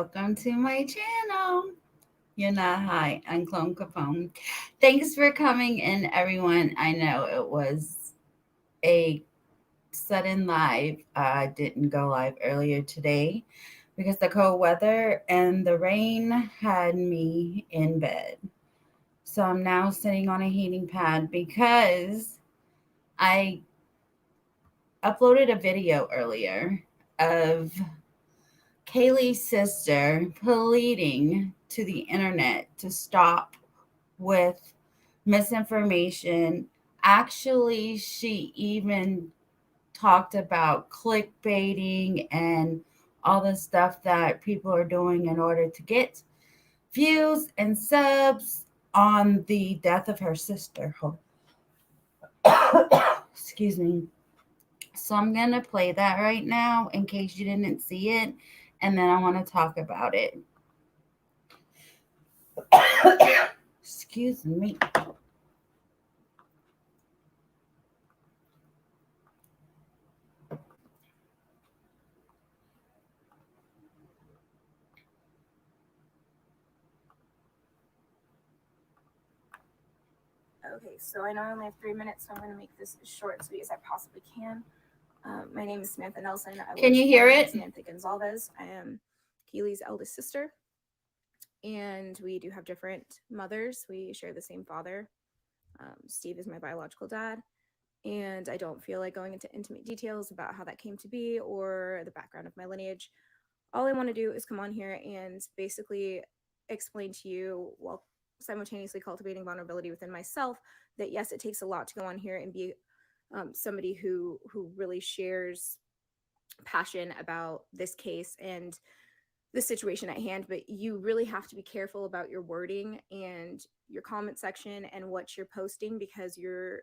Welcome to my channel. You're not high. I'm Clone Capone. Thanks for coming in, everyone. I know it was a sudden live. I didn't go live earlier today because the cold weather and the rain had me in bed. So I'm now sitting on a heating pad because I uploaded a video earlier of Kaylee's sister pleading to the internet to stop with misinformation. Actually, she even talked about clickbaiting and all the stuff that people are doing in order to get views and subs on the death of her sister. Excuse me. So I'm going to play that right now in case you didn't see it, and then I want to talk about it. Excuse me. Okay, so I know I only have 3 minutes, so I'm going to make this as short and sweet as I possibly can. My name is Samantha Nelson. Can you hear it? Samantha Gonzalez. I am Keely's eldest sister, and we do have different mothers. We share the same father. Steve is my biological dad, and I don't feel like going into intimate details about how that came to be or the background of my lineage. All I want to do is come on here and basically explain to you, while simultaneously cultivating vulnerability within myself, that yes, it takes a lot to go on here and be somebody who really shares passion about this case and the situation at hand. But you really have to be careful about your wording and your comment section and what you're posting, because your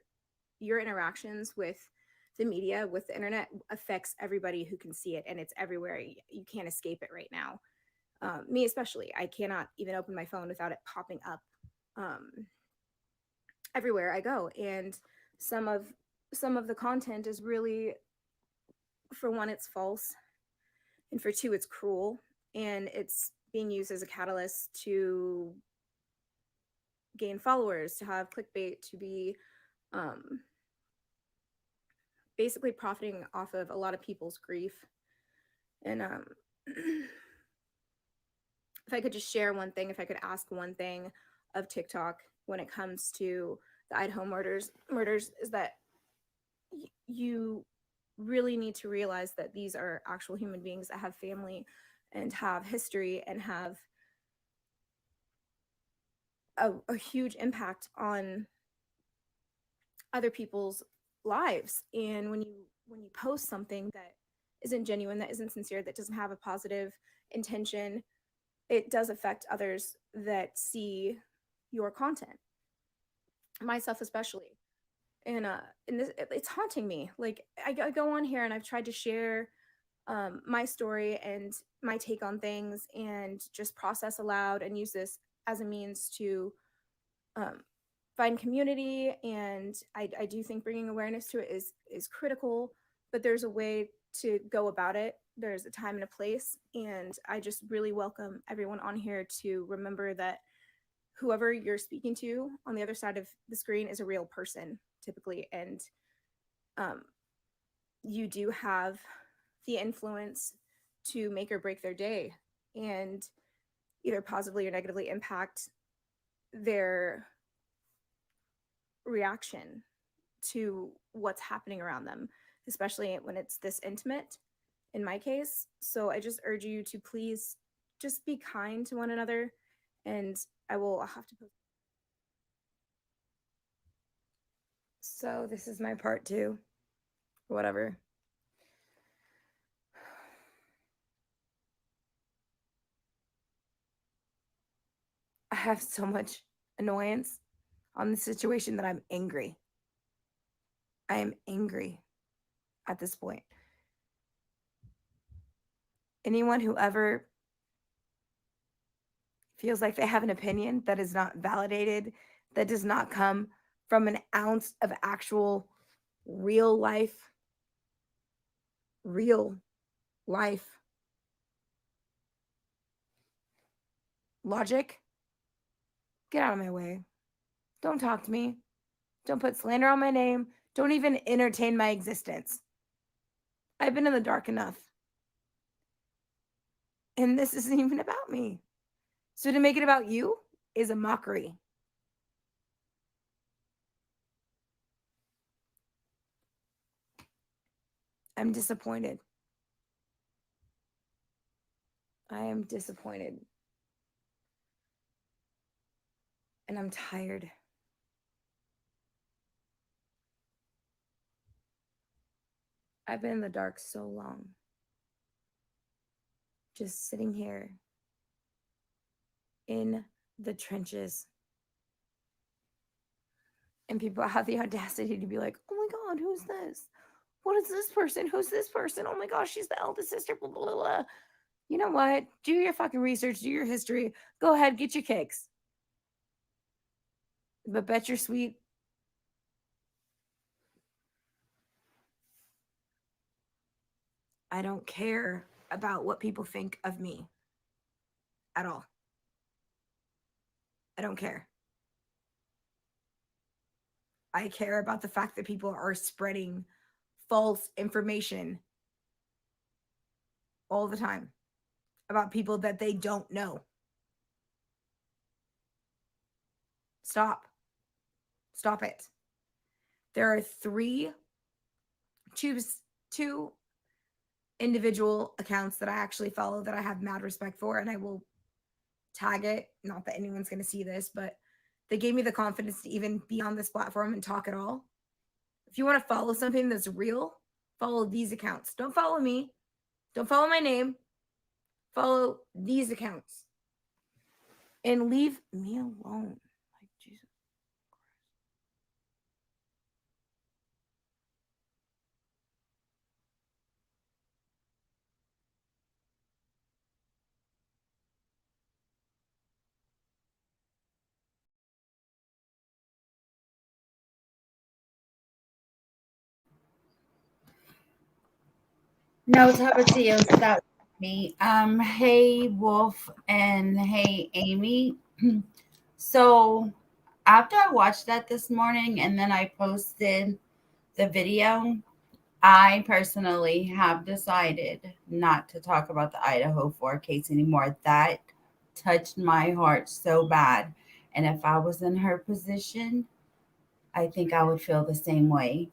interactions with the media, with the internet, affects everybody who can see it, and it's everywhere. You can't escape it right now. Me especially, I cannot even open my phone without it popping up everywhere I go. And some of some of the content is really, for one, it's false, and for two, it's cruel, and it's being used as a catalyst to gain followers, to have clickbait, to be um, basically profiting off of a lot of people's grief. And if I could just share one thing, if I could ask one thing of TikTok when it comes to the Idaho murders, is that you really need to realize that these are actual human beings that have family and have history and have a huge impact on other people's lives. And when you post something that isn't genuine, that isn't sincere, that doesn't have a positive intention, it does affect others that see your content, myself especially. And this, it's haunting me. Like I go on here and I've tried to share my story and my take on things and just process aloud and use this as a means to um, find community. And I do think bringing awareness to it is critical, but there's a way to go about it. There's a time and a place, and I just really welcome everyone on here to remember that whoever you're speaking to on the other side of the screen is a real person typically, and um, you do have the influence to make or break their day and either positively or negatively impact their reaction to what's happening around them, especially when it's this intimate in my case. So I just urge you to please just be kind to one another, and I'll have to post. So this is my part two, whatever. I have so much annoyance on the situation that I'm angry. I am angry at this point. Anyone who ever feels like they have an opinion that is not validated, that does not come from an ounce of actual real life, real life logic, get out of my way. Don't talk to me. Don't put slander on my name. Don't even entertain my existence. I've been in the dark enough. And this isn't even about me. So to make it about you is a mockery. I'm disappointed. I am disappointed. And I'm tired. I've been in the dark so long. Just sitting here in the trenches. And people have the audacity to be like, oh my God, who's this? What is this person? Who's this person? Oh my gosh, she's the eldest sister, blah, blah, blah. You know what? Do your fucking research, do your history. Go ahead, get your kicks. But bet you're sweet. I don't care about what people think of me at all. I don't care. I care about the fact that people are spreading false information all the time about people that they don't know. Stop. Stop it. There are two individual accounts that I actually follow that I have mad respect for, and I will tag it. Not that anyone's going to see this, but they gave me the confidence to even be on this platform and talk at all. If you want to follow something that's real, follow these accounts. Don't follow me. Don't follow my name. Follow these accounts. And leave me alone. Like, Jesus Christ. No, Tapatio, stop me. Hey Wolf and hey Amy. So after I watched that this morning and then I posted the video, I personally have decided not to talk about the Idaho 4 case anymore. That touched my heart so bad. And if I was in her position, I think I would feel the same way.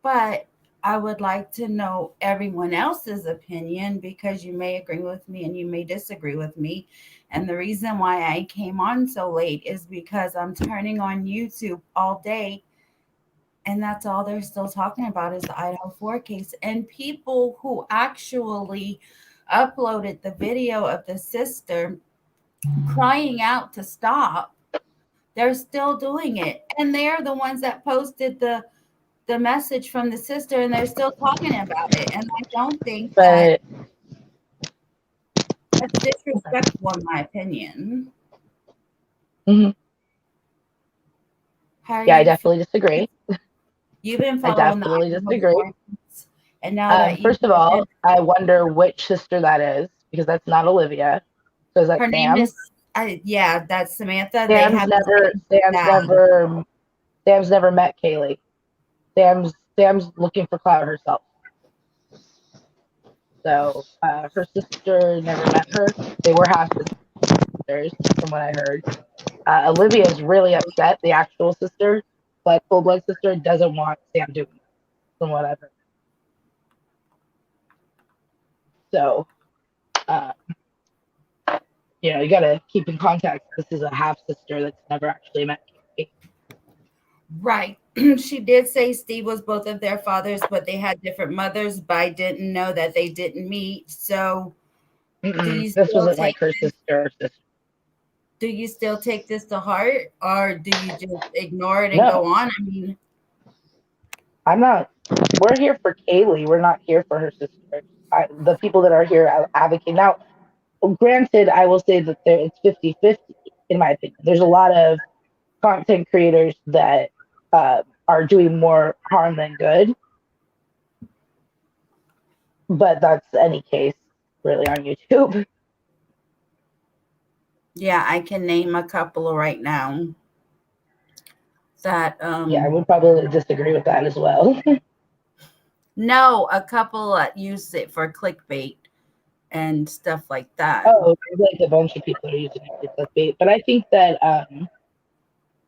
But I would like to know everyone else's opinion because you may agree with me and you may disagree with me. And the reason why I came on so late is because I'm turning on YouTube all day and that's all they're still talking about is the Idaho 4 case. And people who actually uploaded the video of the sister crying out to stop, they're still doing it. And they're the ones that posted the message from the sister and they're still talking about it. And I don't think that But that's disrespectful in my opinion. mhm. How are Yeah, I you definitely feeling? disagree. You've been I following the definitely Idaho disagree. forums, and now that you First of all, I wonder which sister that is because that's not Olivia. So is that her name Sam? is yeah, that's Samantha. They Sam's have the never same Sam's dad. never Sam's never met Kaylee. Sam's looking for clout herself. So her sister never met her. They were half sisters, from what I heard. Olivia is really upset, the actual sister, but full blood sister doesn't want Sam doing this, from what I've heard. So uh, you got to keep in context. This is a half sister that's never actually met Kaylee. Right. She did say Steve was both of their fathers, but they had different mothers, but I didn't know that they didn't meet. So do you This still wasn't take like her sister. do you still take this to heart or do you just ignore it and go No, on? I mean, I'm not. We're here for Kaylee. We're not here for her sister. The people that are here advocate. Now, granted, I will say that it's 50-50, in my opinion. There's a lot of content creators that are doing more harm than good, but that's any case really on YouTube. Yeah, I can name a couple right now that Yeah, I would probably disagree with that as well. no, a couple that use it for clickbait and stuff like that. Oh, there's like a bunch of people that are using it for clickbait, but I think that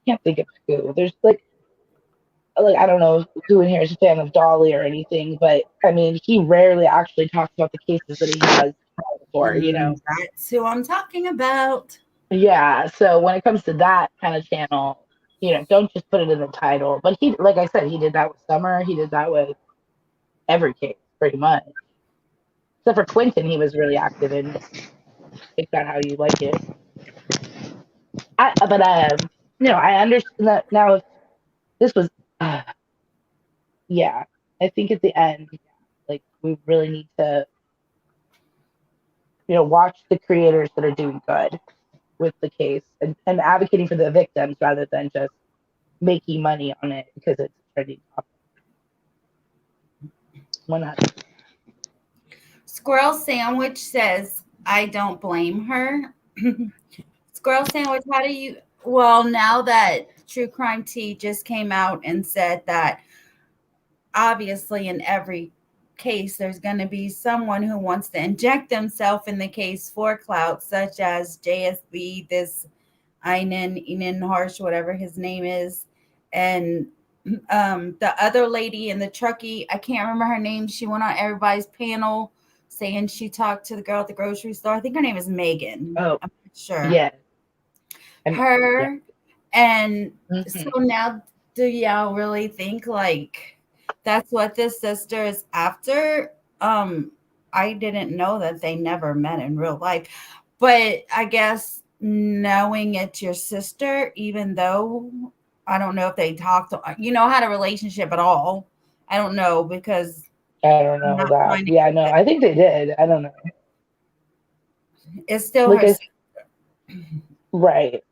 can't think of who. There's like I don't know who in here is a fan of Dolly or anything, but I mean he rarely actually talks about the cases that he has filed for, you know. That's who I'm talking about. Yeah, so when it comes to that kind of channel, you know, don't just put it in the title. But he, like I said, he did that with Summer. He did that with every case, pretty much. Except for Quentin, he was really active in Take That How You Like It. But you know, I understand that now. If this was, uh, yeah, I think at the end, yeah, like we really need to, you know, watch the creators that are doing good with the case and advocating for the victims rather than just making money on it because it's a trending topic. 100. Squirrel Sandwich says, I don't blame her. Squirrel Sandwich, how do you? Well, now that True Crime Tea just came out and said that obviously in every case there's going to be someone who wants to inject themselves in the case for clout, such as JSB, this Einen Harsh, whatever his name is, and the other lady in the truckie, I can't remember her name. She went on everybody's panel saying she talked to the girl at the grocery store. I think her name is Megan. Oh, I'm not sure. yeah. Yeah. Her. And so Hmm. now, do y'all really think like that's what this sister is after? I didn't know that they never met in real life, but I guess knowing it's your sister, even though I don't know if they talked, had a relationship at all. I don't know because I don't I'm know not that. finding Yeah, no, I think they did. I don't know. it's still Like her. I, right.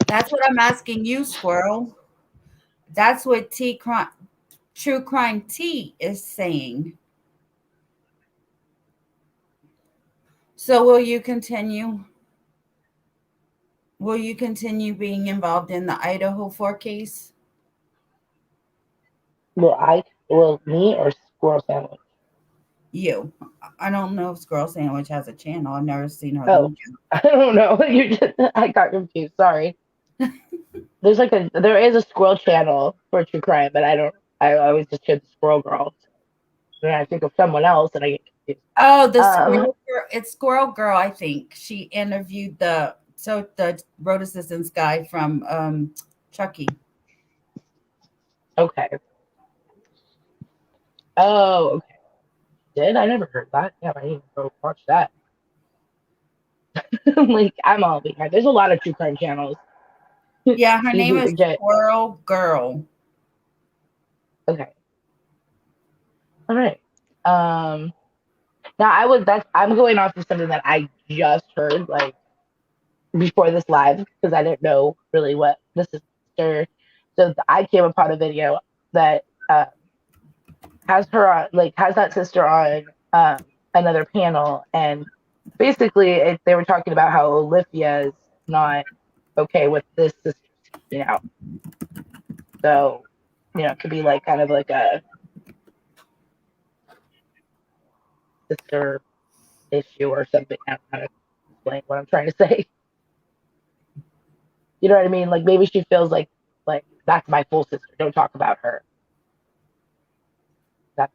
That's what I'm asking you, Squirrel. That's what True Crime T is saying. So will you continue being involved in the Idaho 4 case? Well, me or Squirrel Sandwich? You. I don't know if Squirrel Sandwich has a channel. I've never seen her Oh, link. I don't know. I got confused. Sorry. There is a squirrel channel for true crime, but I don't. I always just hear the Squirrel Girl. Then I think of someone else, and I get confused. Oh, the Um. Squirrel Girl. It's Squirrel Girl, I think. She interviewed the road assistance guy from Chucky. Okay. Oh, okay. Did I never heard that? Yeah, I need to go watch that. Like I'm all behind. There's a lot of true crime channels. Yeah, her name Easy is to get. Squirrel Girl. Okay. All right. Um. Now I'm going off of something that I just heard like before this live because I didn't know really what this is. So I came upon a video that has her on, like has that sister on another panel, and basically they were talking about how Olivia is not okay with this sister speaking out. So it could be like kind of like a sister issue or something. I don't know how to explain what I'm trying to say. You know what I mean? Like maybe she feels like that's my full sister. Don't talk about her. That's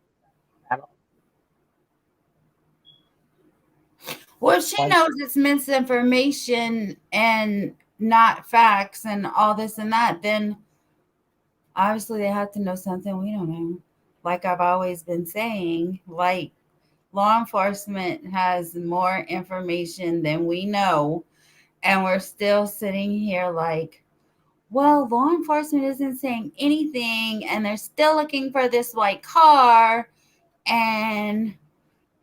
I don't Well, she want. knows it's misinformation and not facts and all this and that, then obviously they have to know something we don't know. Like I've always been saying, like law enforcement has more information than we know, and we're still sitting here like, well, law enforcement isn't saying anything, and they're still looking for this white car, and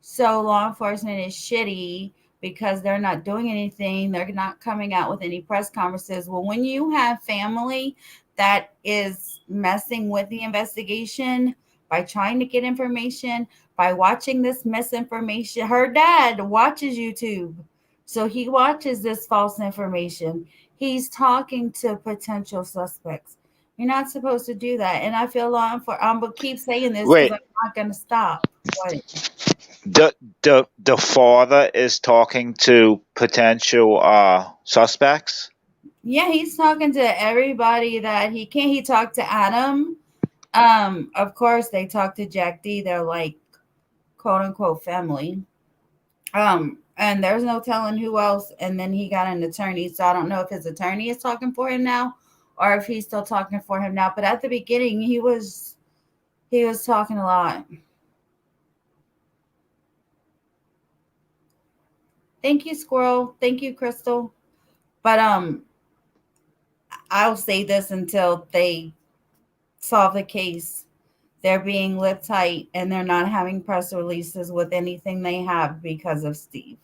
so law enforcement is shitty because they're not doing anything. They're not coming out with any press conferences. Well, when you have family that is messing with the investigation by trying to get information, by watching this misinformation, her dad watches YouTube. So he watches this false information. He's talking to potential suspects. You're not supposed to do that. And I feel law for but keep saying this because I'm Wait, not gonna stop. What? the father is talking to potential suspects. Yeah, he's talking to everybody that he can. He talked to Adam. Of course they talked to Jack D. They're like quote unquote family. And there's no telling who else. And then he got an attorney. So I don't know if his attorney is talking for him now or if he's still talking for him now. But at the beginning he was talking a lot. Thank you, Squirrel. Thank you, Crystal. But I'll say this until they solve the case. They're being lip tight and they're not having press releases with anything they have because of Steve.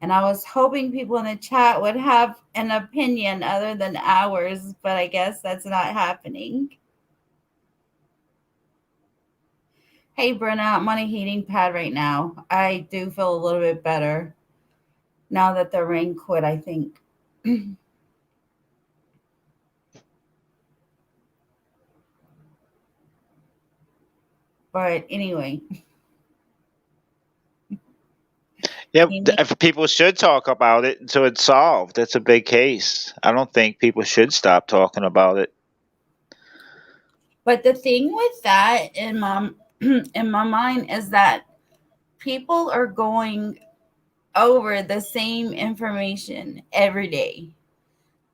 And I was hoping people in the chat would have an opinion other than ours, but I guess that's not happening. Hey, Brenna, I'm on a heating pad right now. I do feel a little bit better now that the rain quit, I think. But anyway. Yeah, if people should talk about it until it's solved. It's a big case. I don't think people should stop talking about it. But the thing with that in my mind is that people are going over the same information every day.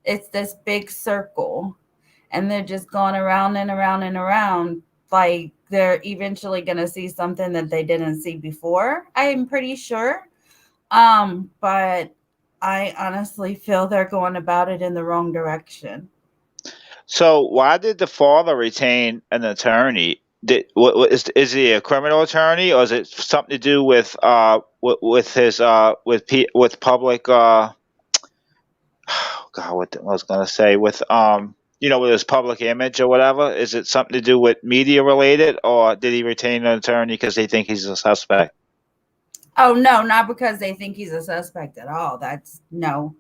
It's this big circle, and they're just going around and around and around. Like they're eventually going to see something that they didn't see before. I'm pretty sure. But I honestly feel they're going about it in the wrong direction. So why did the father retain an attorney? What is he a criminal attorney, or is it something to do with his with public God, what I was gonna say with with his public image or whatever? Is it something to do with media related, or did he retain an attorney because they think he's a suspect? Oh no, not because they think he's a suspect at all. That's no.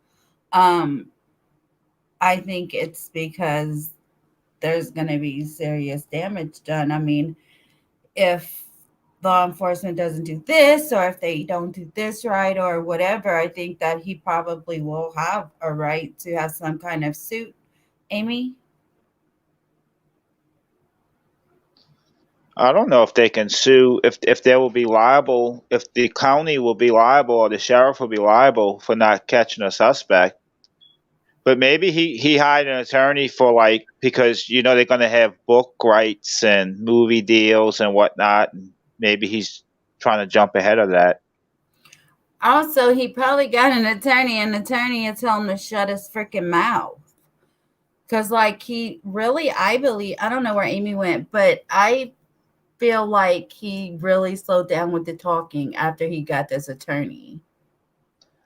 I think it's because there's going to be serious damage done. I mean, if law enforcement doesn't do this or if they don't do this right or whatever, I think that he probably will have a right to have some kind of suit. Amy? I don't know if they can sue, if they will be liable, if the county will be liable or the sheriff will be liable for not catching a suspect. But maybe he hired an attorney for because they're going to have book rights and movie deals and whatnot, and maybe he's trying to jump ahead of that. Also, he probably got an attorney, and the attorney will tell him to shut his freaking mouth. Because, he really, I believe, I don't know where Amy went, but I feel like he really slowed down with the talking after he got this attorney.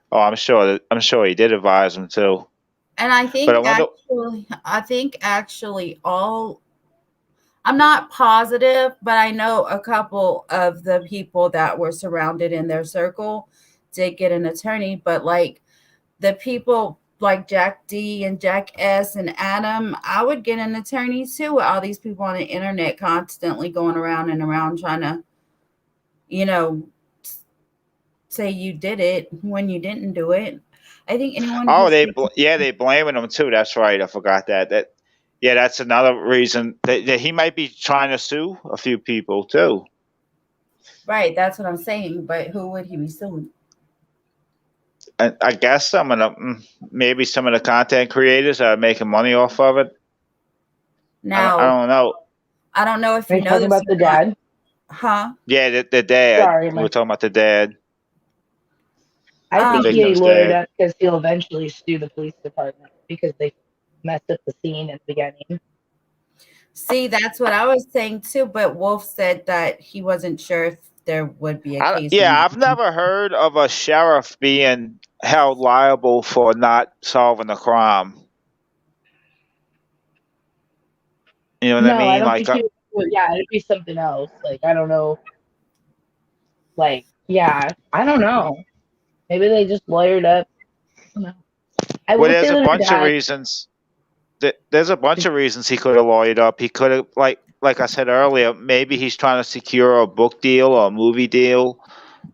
Oh, I'm sure he did advise him too. And I think actually I'm not positive, but I know a couple of the people that were surrounded in their circle did get an attorney, but the people like Jack D and Jack S and Adam, I would get an attorney too with all these people on the internet constantly going around and around trying to, say you did it when you didn't do it. I think anyone Oh, who's they blaming him too. That's right. I forgot that. Yeah, that's another reason that he might be trying to sue a few people too. right, that's what I'm saying. But who would he be suing? I guess maybe some of the content creators are making money off of it. Now, I don't know. I don't know if Are you you know talking this about the or not. dad? Huh? Yeah, the dad. Sorry, We're talking about the dad. I think he Victim's lawyered dad. up because he'll eventually sue the police department because they messed up the scene at the beginning. See, that's what I was saying too. But Wolf said that he wasn't sure if there would be a case. I've never heard of a sheriff being held liable for not solving a crime. You know what I No, I mean? don't think he would. Yeah, it'd be something else. I don't know. Yeah, I don't know. Maybe they just lawyered up. I don't know. I Well, will say there's a that her bunch of dad. reasons. There's a bunch of reasons he could have lawyered up. He could have, like I said earlier, maybe he's trying to secure a book deal or a movie deal.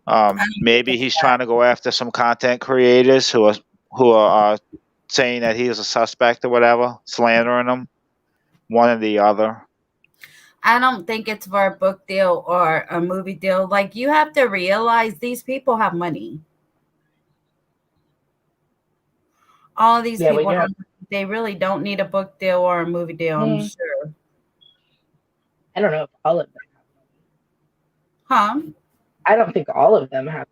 I don't think Maybe it's he's that. trying to go after some content creators who are saying that he is a suspect or whatever, slandering him. One or the other. I don't think it's for a book deal or a movie deal. Like, you have to realize these people have money. All these Yeah, we people do have. don't, they really don't need a book deal or a movie deal, I'm sure. I don't know if all of them have money. Huh? I don't think all of them have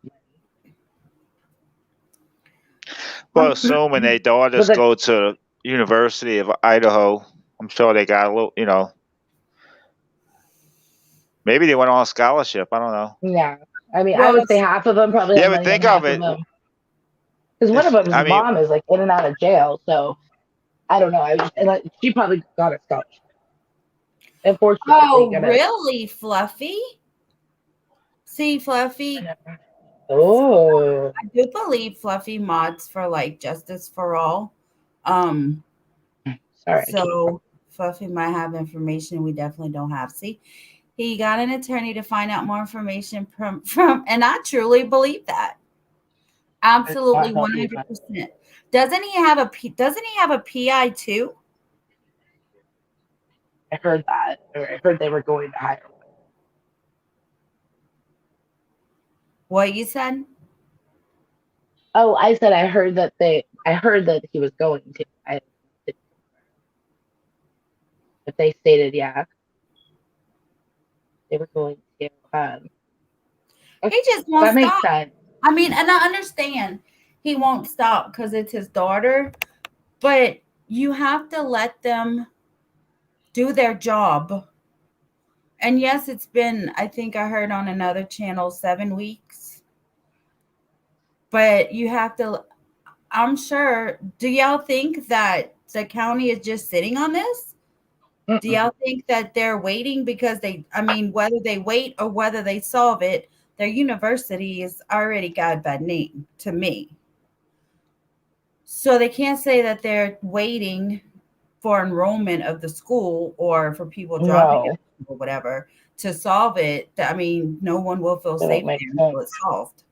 Well, money. assuming their But daughters go to University of Idaho, I'm sure they got a little. Maybe they went on a scholarship. I don't know. yeah, I mean, I Well, would say half of them probably have Yeah, but money, and think of half of it. them, because one of If them's I mean, mom is like in and out of jail. So I don't know. And like, she probably got a scholarship. Unfortunately, oh, really, Fluffy? See, Fluffy, Oh, I do believe Fluffy mods for like Justice for All. Um, sorry. so Fluffy might have information we definitely don't have. See, he got an attorney to find out more information from and I truly believe that. Absolutely Not help you, but 100%. Doesn't he have a PI too? I heard that. Or I heard they were going to hire one. What you said? Oh, I said I heard that they. I heard that he was going to. But they stated, yeah, they were going to. He just won't That makes stop. sense. I mean, and I understand he won't stop because it's his daughter, but you have to let them do their job. And yes, it's been, I think I heard on another channel, 7 weeks. But you have to, I'm sure, do y'all think that the county is just sitting on this? Do y'all think that they're waiting because I mean, whether they wait or whether they solve it, their university is already got a bad name to me. So they can't say that they're waiting for enrollment of the school or for people dropping No, out or whatever to solve it. I mean, no one will feel that don't safe make there sense. until it's solved.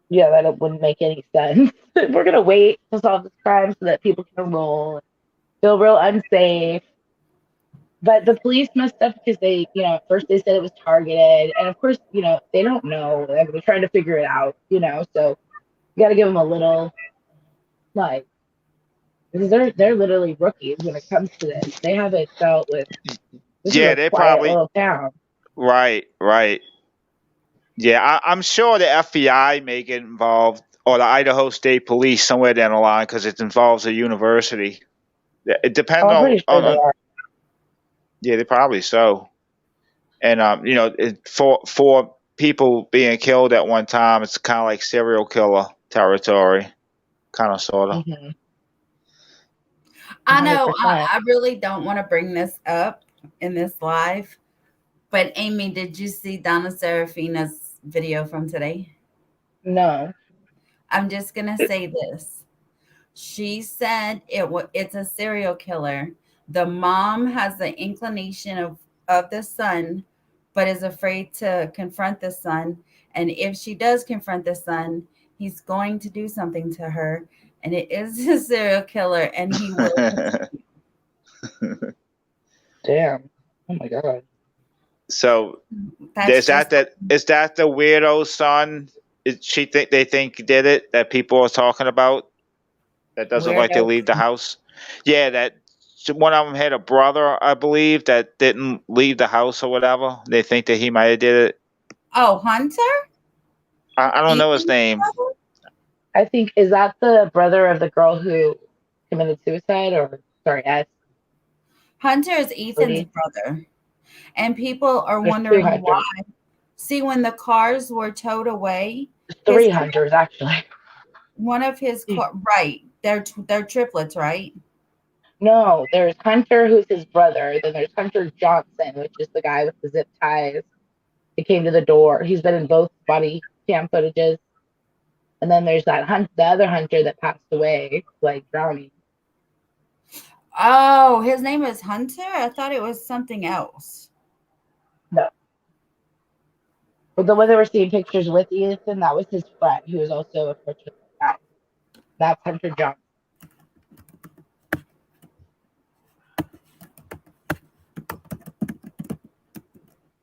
Yeah, wouldn't make any sense. We're gonna wait to solve this crime so that people can enroll and feel real unsafe. But the police messed up because they, at first they said it was targeted, and of course, they don't know. Like, they're trying to figure it out, So you got to give them a little, like, because they're literally rookies when it comes to this. They haven't dealt with. This is yeah, a they quiet probably little town. right. Yeah, I'm sure the FBI may get involved or the Idaho State Police somewhere down the line because it involves a university. It depends Oh, I'm on, pretty sure on, they on are. yeah, they probably so. And for people being killed at one time, it's kind of like serial killer territory, kind of sorta. Mm-hmm. I know 100%. I really don't want to bring this up in this live, but Amy, did you see Donna Serafina's video from today? No. I'm just gonna say this. She said it's a serial killer. The mom has the inclination of the son, but is afraid to confront the son. And if she does confront the son, he's going to do something to her. And it is a serial killer, and he will continue. Damn. Oh my god. So That's just is that the weirdo son? They think he did it that people are talking about that doesn't like to weirdo. leave the house? Yeah, that one of them had a brother, I believe, that didn't leave the house or whatever. They think that he might have did it. Oh, Hunter? I don't know his Ethan's name. brother? I think, is that the brother of the girl who committed suicide, or sorry, S Hunter is Ethan's lady? brother. And people are There's two wondering why. hunters. See, when the cars were towed away, There's his three hunters actually. one of his right, they're triplets, right? No, there's Hunter, who's his brother. Then there's Hunter Johnson, which is the guy with the zip ties. He came to the door. He's been in both body cam footages. And then there's the other hunter that passed away, like drowning. Oh, his name is Hunter? I thought it was something else. No. But the one that we're seeing pictures with Ethan, that was his friend, who was also unfortunately died. That's Hunter Johnson.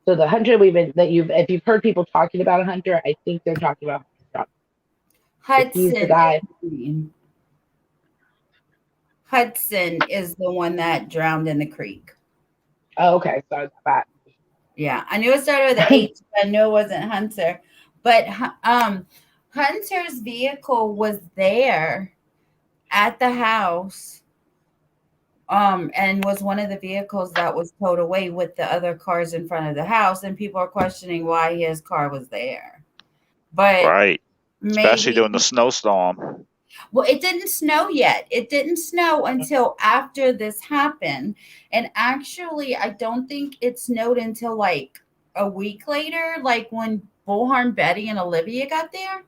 So the hunter if you've heard people talking about a hunter, I think they're talking about Hunter Johnson. He's the guy. Hudson is the one that drowned in the creek. Oh, okay. So it's that. Yeah, I knew it started with an H, but I knew it wasn't Hunter. But Hunter's vehicle was there at the house, and was one of the vehicles that was towed away with the other cars in front of the house, and people are questioning why his car was there. But Right. Especially maybe during the snowstorm. well, it didn't snow yet. It didn't snow until after this happened. And actually, I don't think it snowed until like a week later, like when Bullhorn Betty and Olivia got there.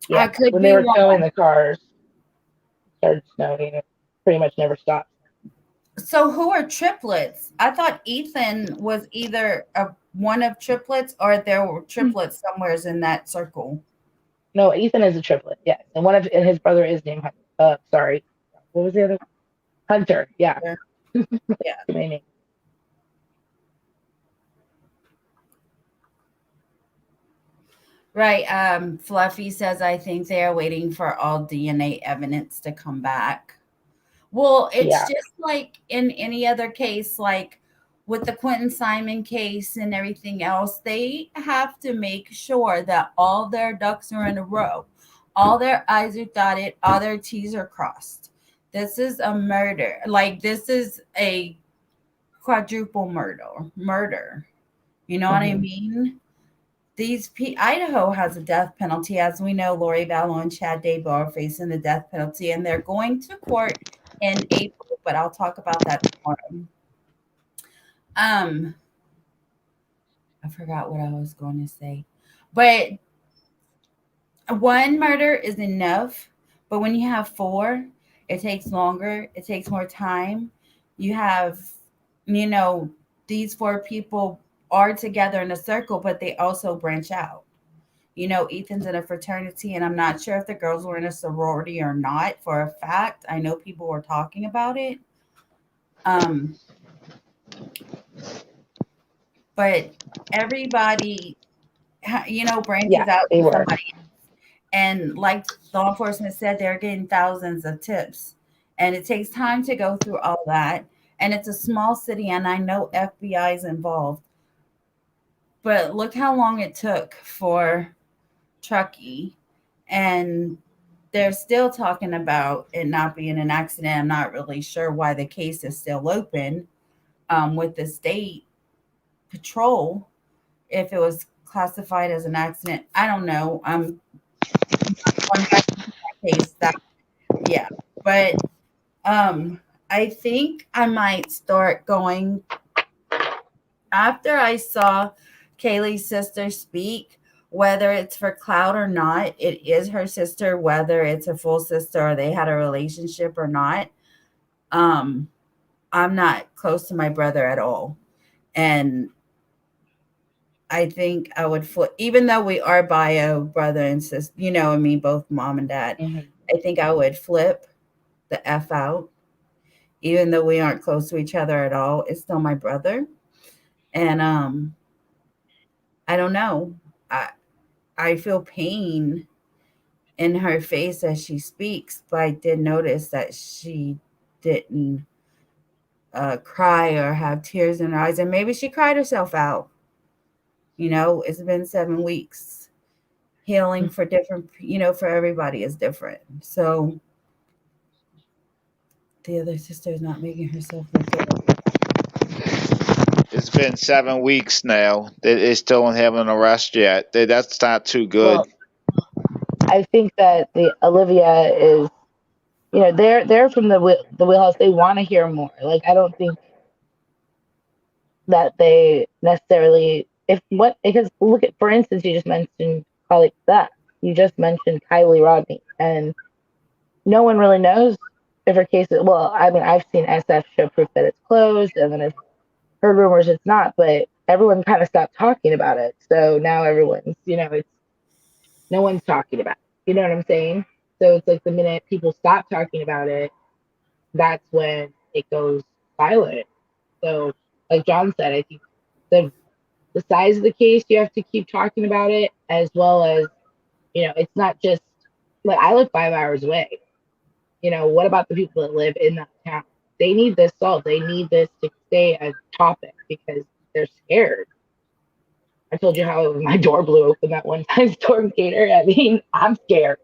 Yeah, I could when be they were wrong. towing the cars, it started snowing. It pretty much never stopped. So who are triplets? I thought Ethan was either one of triplets or there were triplets somewhere in that circle. No, Ethan is a triplet, yes. And his brother is named Hunter. Sorry. What was the other one? Hunter, yeah. Yeah. Right. Fluffy says, I think they are waiting for all DNA evidence to come back. Well, it's just like in any other case, like with the Quentin Simon case and everything else, they have to make sure that all their ducks are in a row, all their I's are dotted, all their T's are crossed. This is a murder. Like, this is a quadruple murder. You know what I mean? Idaho has a death penalty. As we know, Lori Vallow and Chad Daybell are facing the death penalty, and they're going to court in April, but I'll talk about that tomorrow. I forgot what I was going to say. But one murder is enough, but when you have four, it takes longer. It takes more time. You have, these four people are together in a circle, but they also branch out. Ethan's in a fraternity, and I'm not sure if the girls were in a sorority or not for a fact. I know people were talking about it. But everybody, branches out to somebody else. And like law enforcement said, they're getting thousands of tips. And it takes time to go through all that. And it's a small city, and I know FBI is involved. But look how long it took for Truckee. And they're still talking about it not being an accident. I'm not really sure why the case is still open with the state patrol. If it was classified as an accident, I don't know. I'm going back to that case. But I think I might start going after I saw Kaylee's sister speak. Whether it's for clout or not, it is her sister. Whether it's a full sister or they had a relationship or not, I'm not close to my brother at all, and I think I would flip, even though we are bio brother and sister, both mom and dad. I think I would flip the F out, even though we aren't close to each other at all. It's still my brother. And I don't know. I feel pain in her face as she speaks, but I did notice that she didn't cry or have tears in her eyes. And maybe she cried herself out. It's been 7 weeks. Healing for different, for everybody is different. So the other sister is not making herself look good. It's been 7 weeks now. They still don't have an arrest yet. That's not too good. Well, I think that the Olivia is, they're from the wheelhouse. They want to hear more. Like, I don't think that they necessarily because look at, for instance, you just mentioned colleague theft. You just mentioned Kylie Rodney, and no one really knows if her case is, well, I mean, I've seen SF show proof that it's closed, and then I've heard rumors it's not, but everyone kind of stopped talking about it. So now everyone's, it's no one's talking about it. You know what I'm saying? So it's like the minute people stop talking about it, that's when it goes silent. So, like John said, I think the the size of the case, you have to keep talking about it, as well as, it's not just like I live 5 hours away. What about the people that live in that town? They need this solved. They need this to stay a topic because they're scared. I told you how my door blew open that one time, Storm Gator. I mean, I'm scared.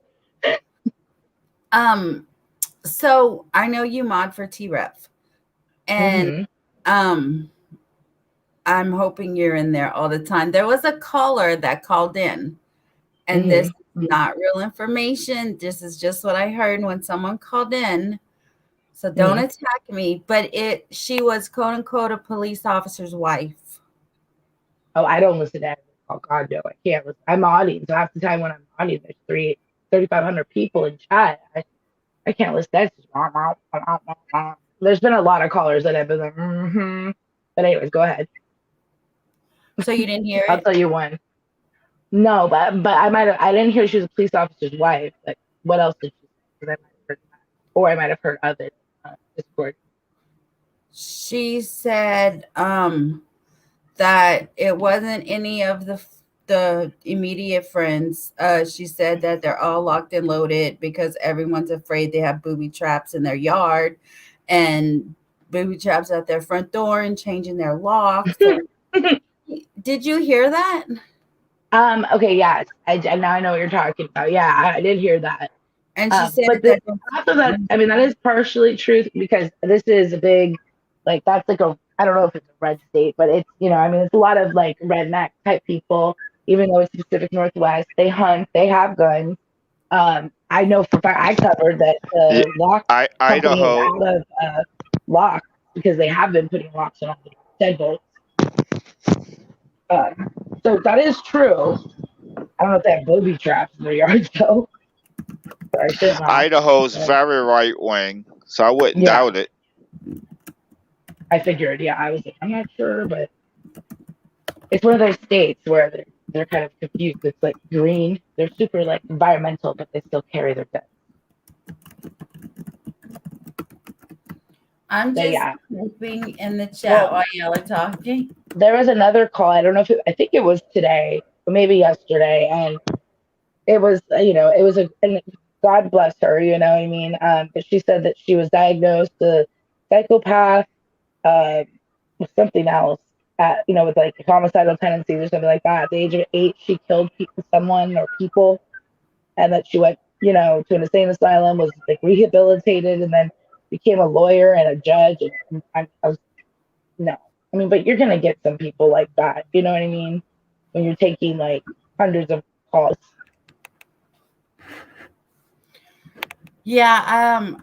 So I know you mod for T-Ref, and Mm-hmm. I'm hoping you're in there all the time. There was a caller that called in, and this Mm-hmm. is not real information. This is just what I heard when someone called in. So don't Mm-hmm. attack me. But she was quote unquote a police officer's wife. Oh, I don't listen to everything. Oh God, no, I can't listen. I'm auditing, so half the time when I'm auditing, there's 3,500 people in chat. I can't listen. That's just there's been a lot of callers that have been like, mm-hmm. But anyways, go ahead. So you didn't hear I'll it? tell you one. No, but I didn't hear she was a police officer's wife. Like, what else did she say? Because I might have heard that, or I might have heard others. Discord. She said that it wasn't any of the immediate friends. She said that they're all locked and loaded because everyone's afraid they have booby traps in their yard and booby traps at their front door and changing their locks. And did you hear that? Okay, yes. Now I know what you're talking about. Yeah, I did hear that. And she said But that half of that, I mean, that is partially truth because this is a big, like, that's like I don't know if it's a red state, but it's, I mean, it's a lot of like redneck type people, even though it's Pacific Northwest. They hunt, they have guns. I know for a fact I covered that Yeah, the lock company is Idaho. out of locks because they have been putting locks on all the deadbolts. So that is true. I don't know if they have booby traps in their yards though. Sorry, I shouldn't laugh. Idaho's very right wing, so I wouldn't Yeah, doubt it. I figured. Yeah, I was like, I'm not sure, but it's one of those states where they're kind of confused. It's like green. They're super like environmental, but they still carry their guns. I'm So just yeah. typing in the chat while y'all are talking. There was another call. I don't know if I think it was today or maybe yesterday, and it was it was and God bless her. You know what I mean? But she said that she was diagnosed a psychopath with something else. With like homicidal tendencies or something like that. At the age of 8, she killed someone or people, and that she went, to an insane asylum, was like rehabilitated, and then became a lawyer and a judge. And I was no, I mean, but you're gonna get some people like that. You know what I mean? When you're taking like hundreds of calls. Yeah,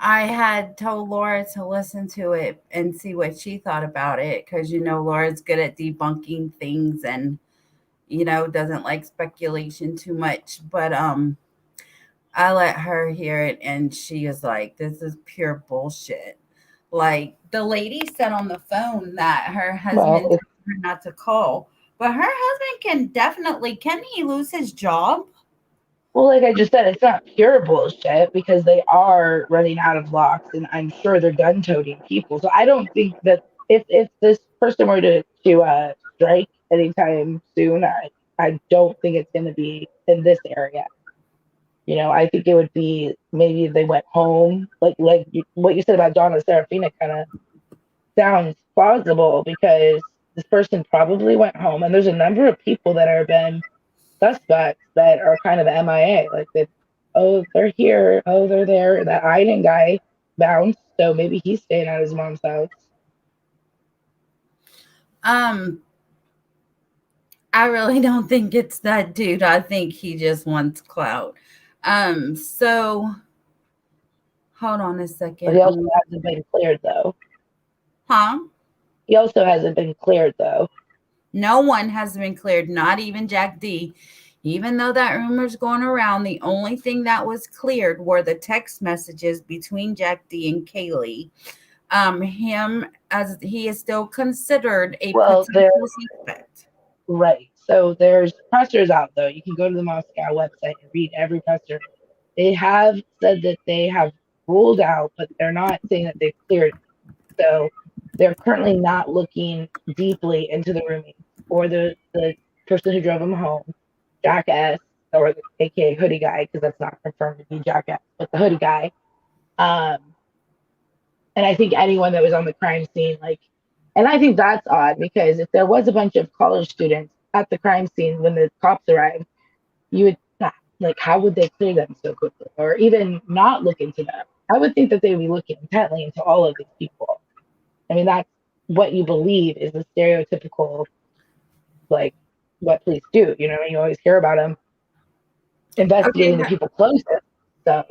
I had told Laura to listen to it and see what she thought about it because Laura's good at debunking things and doesn't like speculation too much. But I let her hear it and she is like, "This is pure bullshit." Like the lady said on the phone that her husband Well, told her not to call, but her husband can he lose his job? like I just said, it's not pure bullshit because they are running out of locks, and I'm sure they're gun-toting people. So I don't think that if this person were to strike anytime soon, I don't think it's going to be in this area. I think it would be maybe they went home, what you said about Donna Serafina kind of sounds plausible because this person probably went home, and there's a number of people that have been suspects that are kind of MIA, like that. Oh, they're here. Oh, they're there. That Iden guy bounced, so maybe he's staying at his mom's house. I really don't think it's that dude. I think he just wants clout. So hold on a But second. he also hasn't been cleared though. Huh? He also hasn't been cleared though. No one has been cleared, not even Jack D. Even though that rumor's going around, the only thing that was cleared were the text messages between Jack D and Kaylee. Him, as he is still considered a Well, potential suspect. right. So there's pressers out though. You can go to the Moscow website and read every presser. They have said that they have ruled out, but they're not saying that they've cleared. So they're currently not looking deeply into the roommates or the person who drove him home, Jack S, or the AKA hoodie guy, because that's not confirmed to be Jack S, but the hoodie guy. Um, and I think anyone that was on the crime scene, like, and I think that's odd because if there was a bunch of college students at the crime scene when the cops arrived, you would like, how would they clear them so quickly, or even not look into them? I would think that they would be looking intently into all of these people. I mean, that's what you believe is the stereotypical, like, what police do. You know, you always hear about them Okay, investigating the people closest. So,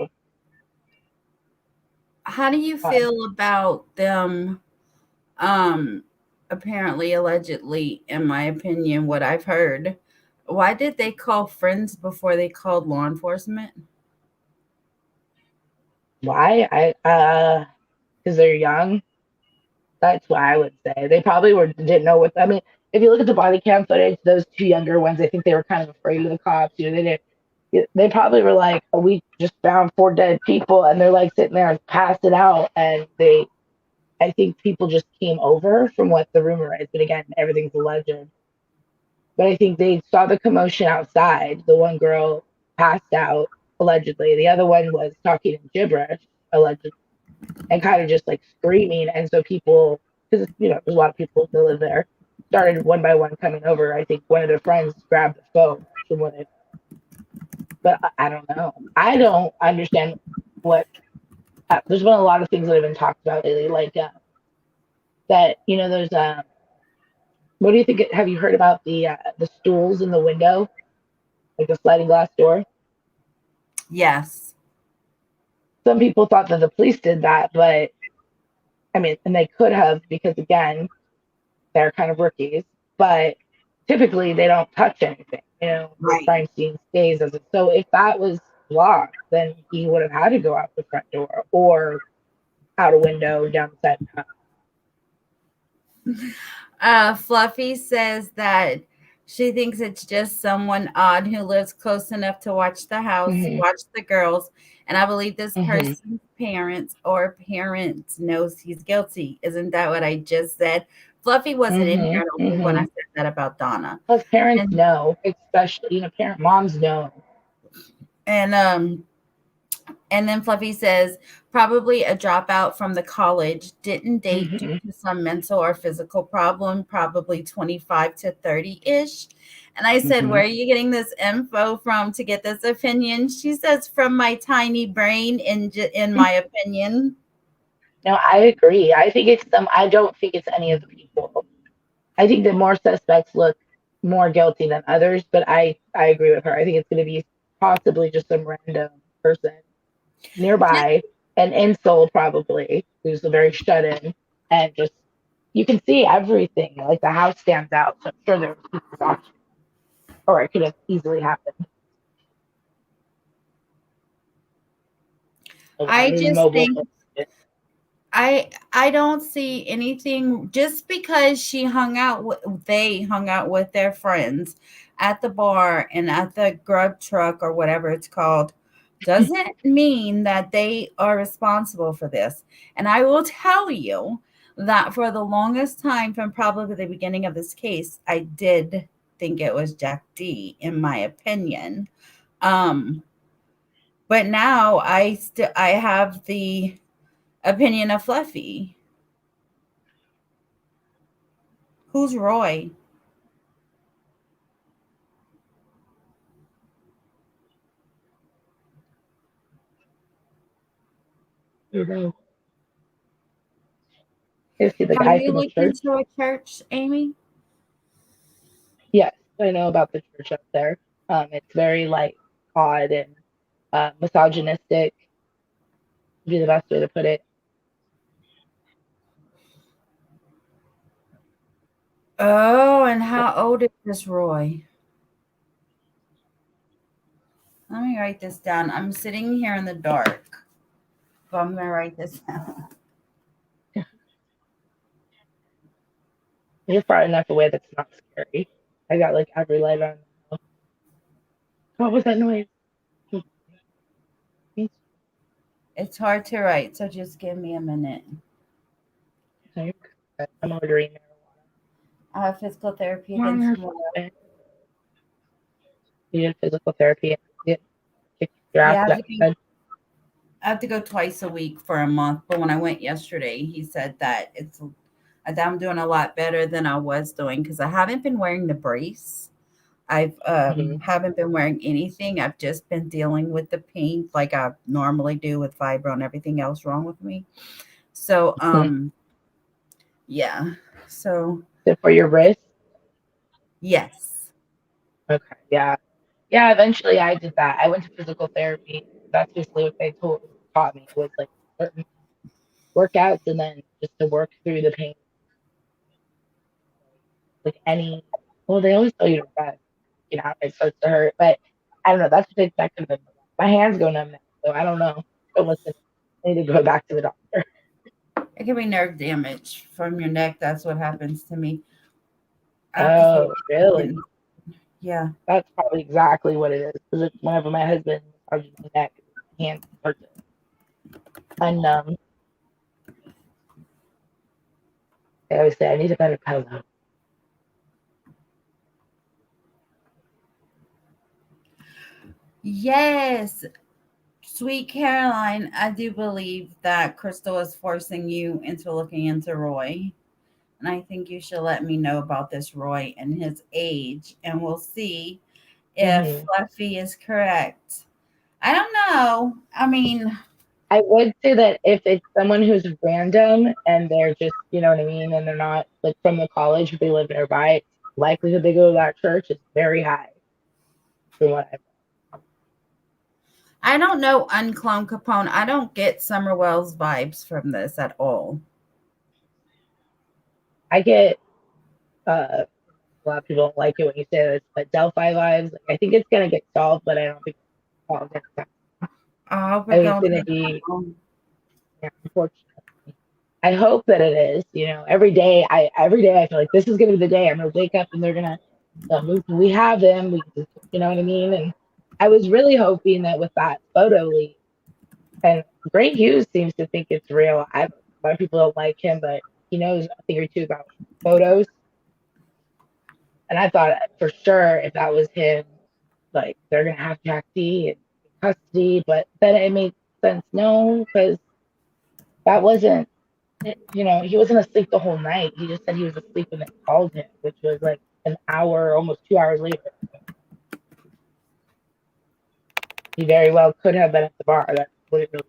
how do you feel about them apparently, allegedly, in my opinion, what I've heard? Why did they call friends before they called law enforcement? why? Because they're young. That's what I would say. They probably didn't know what. I mean, if you look at the body cam footage, those two younger ones, I think they were kind of afraid of the cops. You know, they didn't. They probably were like, oh, we just found 4 dead people, and they're like sitting there passing out, and they. I think people just came over from what the rumor is, but again, everything's alleged. But I think they saw the commotion outside. The one girl passed out allegedly. The other one was talking in gibberish allegedly, and kind of just like screaming. And so people, because there's a lot of people that live there, started one by one coming over. I think one of their friends grabbed the phone from what it. But I don't know. I don't understand what. There's been a lot of things that have been talked about lately, like that. There's what do you think? Have you heard about the stools in the window, like the sliding glass door? Yes. Some people thought that the police did that, but I mean, and they could have because again, they're kind of rookies, but typically they don't touch anything. The Right. crime scene stays as it. So if that was locked, then he would have had to go out the front door or out a window down the side. Fluffy says that she thinks it's just someone odd who lives close enough to watch the house, Mm-hmm. watch the girls, and I believe this Mm-hmm. person's parents knows he's guilty. Isn't that what I just said? Fluffy wasn't in here, I don't think, when I said that about Donna. Plus, parents And know, especially moms know. and then Fluffy says, probably a dropout from the college, didn't date due to some mental or physical problem, probably 25 to 30-ish. And I said, where are you getting this info from to get this opinion? She says, from my tiny brain, in my opinion. No, I agree. I think it's them. I don't think it's any of the people. I think that more suspects look more guilty than others, but I agree with her. I think it's going to be possibly just some random person nearby, an insult probably, who's very shut in, and just you can see everything. Like the house stands out, so I'm sure there was people watching, or it could have easily happened. I just Mobile think I don't see anything just because they hung out with their friends at the bar and at the grub truck or whatever it's called doesn't mean that they are responsible for this. And I will tell you that for the longest time, from probably the beginning of this case, I did think it was Jack D, in my opinion. But now I have the opinion of Fluffy. Who's Roy? You know, is he the Have guy you from the looked church? into a church, Amy? Yes, I know about the church up there. It's very like odd and misogynistic. Would be the best way to put it. Oh, and how old is this Roy? Let me write this down. I'm sitting here in the dark, but I'm gonna write this down. You're far enough away that's not scary. I got like every light on. What was that noise? It's hard to write, so just give me a minute. I'm ordering marijuana. I have physical therapy Come on, again there's tomorrow. something. You did physical therapy and get kicked your ass. Yeah, That said, I have to go twice a week for a month. But when I went yesterday, he said that that I'm doing a lot better than I was doing because I haven't been wearing the brace. I've Mhm. haven't been wearing anything. I've just been dealing with the pain like I normally do with fibro and everything else wrong with me. So yeah. So Is it for your wrist? yes. Okay, yeah. Yeah, eventually I did that. I went to physical therapy. That's basically what they taught me was like certain workouts and then just to work through the pain. Like any, well, they always tell you to rest, it starts to hurt. But I don't know. That's a big second of my hands go numb now, so I don't know. Don't listen. I need to go back to the doctor. It can be nerve damage from your neck. That's what happens to me. I have to feel Oh, really? yeah. That's probably exactly what it is. Because whenever my husband massages my neck, my hands start to unnumb. I always say I need a better pillow. Yes. Sweet Caroline, I do believe that Crystal is forcing you into looking into Roy. And I think you should let me know about this Roy and his age, and we'll see if Hmm. Fluffy is correct. I don't know. I mean, I would say that if it's someone who's random and they're just, you know what I mean, and they're not like from the college, but they live nearby, likelihood they go to that church is very high from what I don't know Unclone Capone. I don't get Summerwell's vibes from this at all. I get. A lot of people don't like it when you say this, but Delphi vibes. Like, I think it's gonna get solved, but I don't think it's solved anytime. I hope I it think it's don't gonna take be, long. yeah, unfortunately. I hope that it is. Every day I feel like this is gonna be the day I'm gonna wake up and they're gonna we have them. You know what I mean? And I was really hoping that with that photo leak, and Gray Hughes seems to think it's real. A lot of people don't like him, but he knows a thing or two about photos. And I thought for sure if that was him, like they're gonna have Jack D in custody. But then it made sense, no, because that wasn't, he wasn't asleep the whole night. He just said he was asleep when they called him, which was like an hour, almost 2 hours later. He very well could have been at the bar. That's what it really.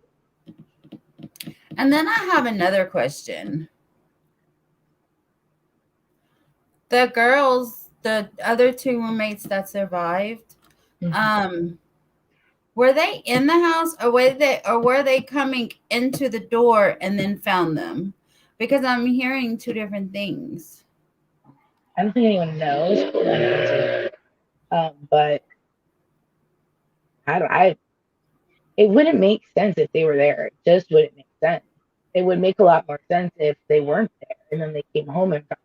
And then I have another question. The girls, the other two roommates that survived, Mhm. were they in the house or were they coming into the door and then found them? Because I'm hearing two different things. I don't think anyone knows, but I don't. It wouldn't make sense if they were there. It just wouldn't make sense. It would make a lot more sense if they weren't there and then they came home and found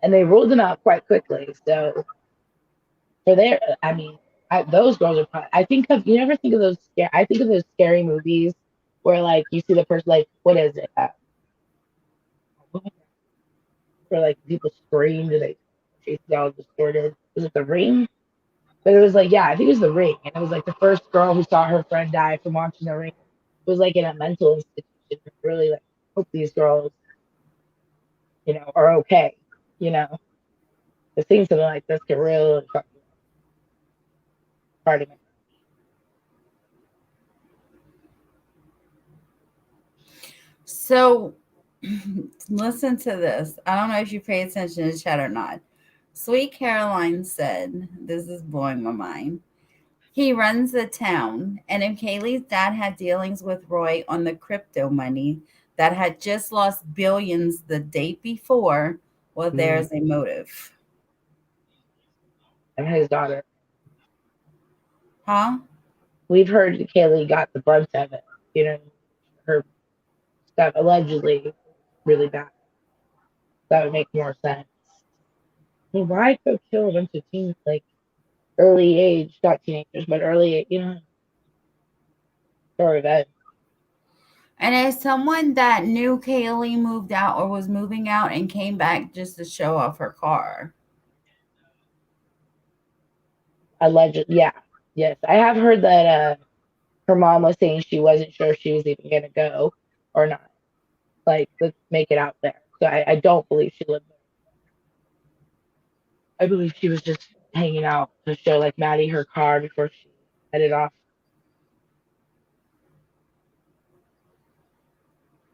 and they ruled them out quite quickly. So for there, I mean, those girls are. I think of you never think of those scare. I think of those scary movies where like you see the person like what is it? Where like people screamed and they faces all distorted. Was it The Ring? But it was like yeah, I think it was The Ring, and it was like the first girl who saw her friend die from watching The Ring was like in a mental institution. Really like hope these girls, are okay. You know, seeing something like this could really fuck you up. Pardon me. So listen to this. I don't know if you pay attention to chat or not. Sweet Caroline said, this is blowing my mind. He runs the town, and if Kaylee's dad had dealings with Roy on the crypto money that had just lost billions the day before, Well, there's a motive. And his daughter. Huh? We've heard Kaylee got the brunt of it. You know, her stuff allegedly really bad. That would make more sense. I mean, why go kill a bunch of teens like early age, not teenagers, but early, for revenge? And as someone that knew Kaylee moved out or was moving out and came back just to show off her car. Allegedly, yeah, yes, I have heard that her mom was saying she wasn't sure if she was even gonna go or not. Like, let's make it out there. So I don't believe she lived there. I believe she was just hanging out to show like Maddie her car before she headed off.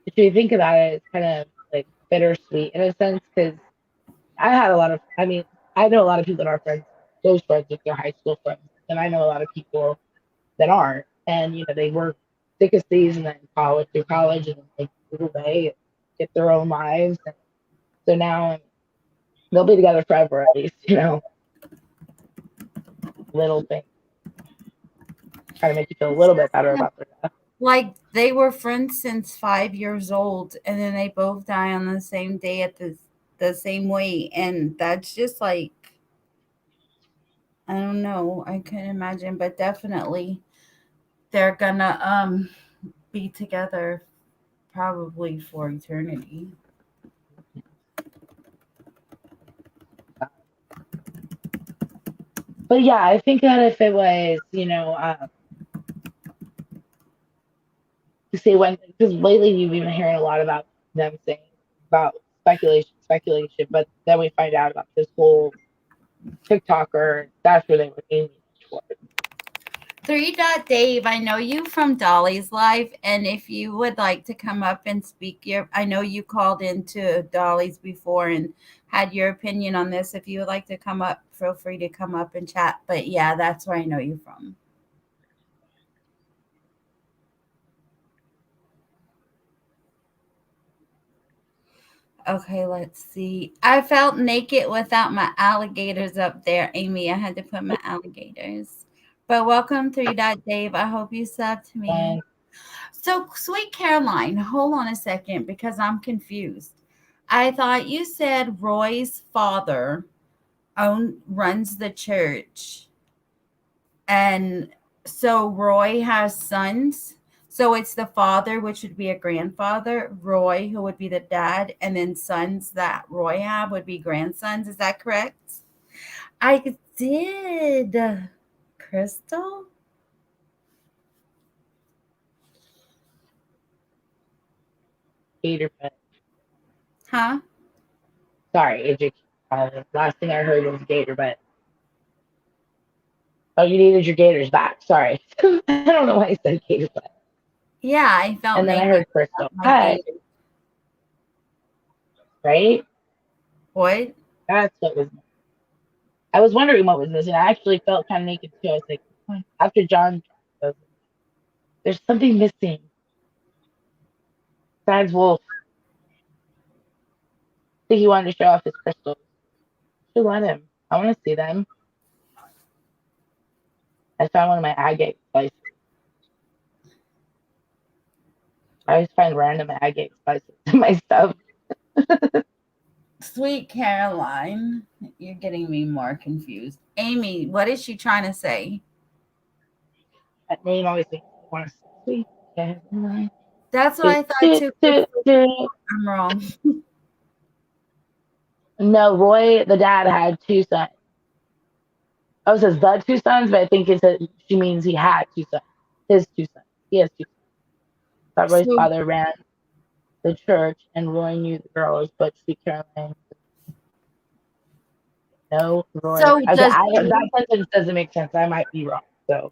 If you think about it, it's kind of like bittersweet in a sense because I had a lot of, I mean, I know a lot of people that are friends, close friends with their high school friends, and I know a lot of people that aren't, and they work thick as thieves and then through college, and they move away, and get their own lives, and so now they'll be together forever at least, little things try to make you feel a little bit better about their death. Like they were friends since 5 years old, and then they both die on the same day at the same way, and that's just like, I don't know, I couldn't imagine, but definitely they're gonna be together probably for eternity. But yeah, I think that if it was, see when because lately you've been hearing a lot about them saying about speculation, but then we find out about this whole TikToker. That's where they were aiming towards. Three Dot Dave, I know you from Dolly's Life, and if you would like to come up and speak I know you called into Dolly's before and had your opinion on this. If you would like to come up, feel free to come up and chat. But yeah, that's where I know you from. Okay, let's see. I felt naked without my alligators up there, Amy. I had to put my alligators. But welcome, Three Dot Dave. I hope you subbed me. And So, Sweet Caroline, hold on a second because I'm confused. I thought you said Roy's father runs the church, and so Roy has sons. So it's the father, which would be a grandfather, Roy, who would be the dad, and then sons that Roy have would be grandsons. Is that correct? I did. Crystal? gator pet. Huh? Sorry, AJ. Last thing I heard was gator, but oh, you needed your gators back. Sorry, I don't know why I said gator pet. Yeah, I felt And then I naked. heard Crystal. My Hi, gators. right? What? That's what was. I was wondering what was missing. I actually felt kind of naked too. I was like, after John, there's something missing. Besides Wolf, I think he wanted to show off his crystals. Should let him. I want to see them. I found one of my agate spices. I always find random agate spices in my stuff. Sweet Caroline, you're getting me more confused. Amy, what is she trying to say? That name always makes me want to sweet Caroline. That's what I thought too. I'm wrong. No, Roy, the dad, had two sons. Oh, it says the two sons, but I think she means he had two sons. His two sons. He has two sons. But Roy's So, father ran the church, and Roy knew the girls, but Sweet Caroline. No, Roy. so Okay, that sentence doesn't make sense. I might be wrong. So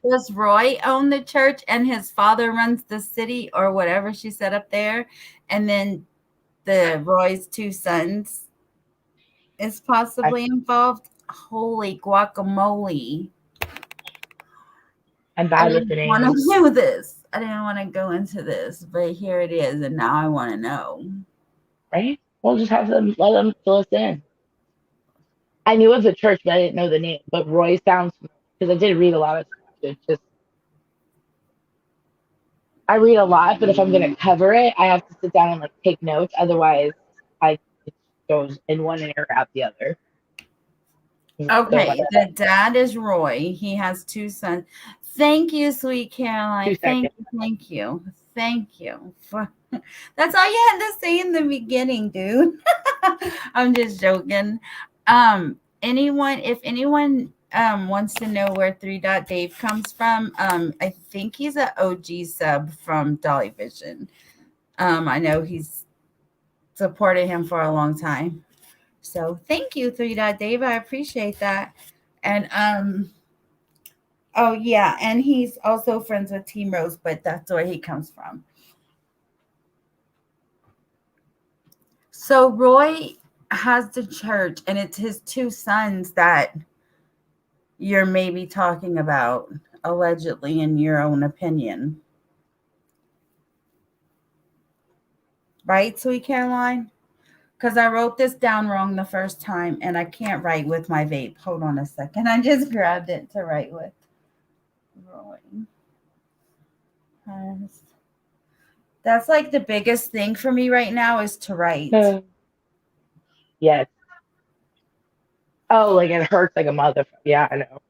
does Roy own the church and his father runs the city or whatever she said up there? And then Roy's two sons is possibly involved? Holy guacamole. I'm I bad with the didn't want names. to do this. I didn't want to go into this, but here it is, and now I want to know. Right? We'll just have them let them fill us in. I knew it was a church, but I didn't know the name. But Roy sounds because I did read a lot of stuff. It's just I read a lot, but if I'm gonna cover it, I have to sit down and like take notes. Otherwise, I it goes in one ear out the other. So much. Okay, the dad is Roy. He has 2 sons. Thank you, sweet Caroline. 2 seconds. Thank you. Thank you. That's all you had to say in the beginning, dude. I'm just joking. If anyone wants to know where 3 Dot Dave comes from, I think he's an OG sub from Dolly Vision. I know he's supported him for a long time. So thank you, 3 Dot Dave. I appreciate that. And oh yeah, and he's also friends with Team Rose, but that's where he comes from. So Roy has the church, and it's his 2 sons that you're maybe talking about, allegedly, in your own opinion. Right, sweet Caroline? Because I wrote this down wrong the first time, and I can't write with my vape. Hold on a second. I just grabbed it to write with. Roy. That's like the biggest thing for me right now is to write. Yes. Oh, like it hurts like a mother. Yeah, I know.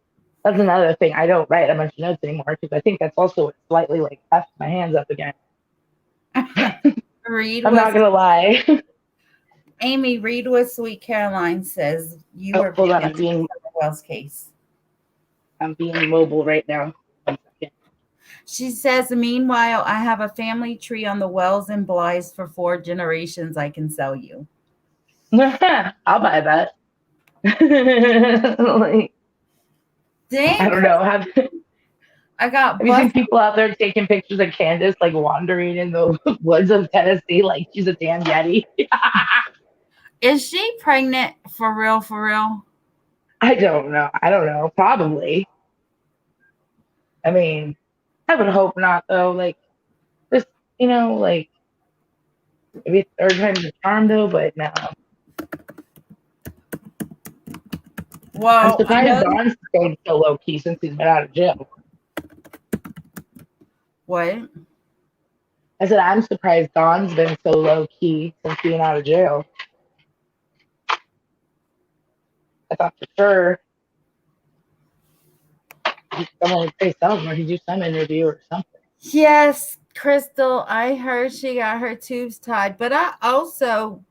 That's another thing. I don't write a bunch of notes anymore because I think that's also what slightly like F my hands up again. Read I'm not gonna lie. Amy, read what Sweet Caroline says. You were hold on, big into Wells case. I'm being mobile right now. 1 second. She says, meanwhile, I have a family tree on the Wells and Blythes for 4 generations I can sell you. I'll buy that. Like, dang, I don't know. I got Have you seen people out there taking pictures of Candace like wandering in the woods of Tennessee like she's a damn yeti? Is she pregnant for real? For real? I don't know. Probably. I mean, I would hope not though. Like, just like maybe third time's the charm though. But no. Well, I'm surprised Don's stayed so low key since he's been out of jail. What? I said I'm surprised Don's been so low key since being out of jail. I thought for sure someone would say something or he'd do some interview or something. Yes, Crystal, I heard she got her tubes tied, but I also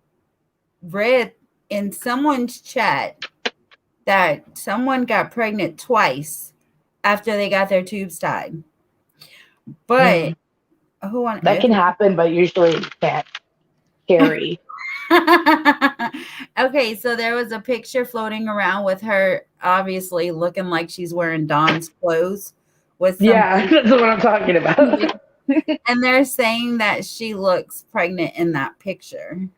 read in someone's chat that someone got pregnant twice after they got their tubes tied. But who on that earth? can happen, but usually it can't carry. Okay, so there was a picture floating around with her obviously looking like she's wearing Dawn's clothes with some that's what I'm talking about. and they're saying that she looks pregnant in that picture.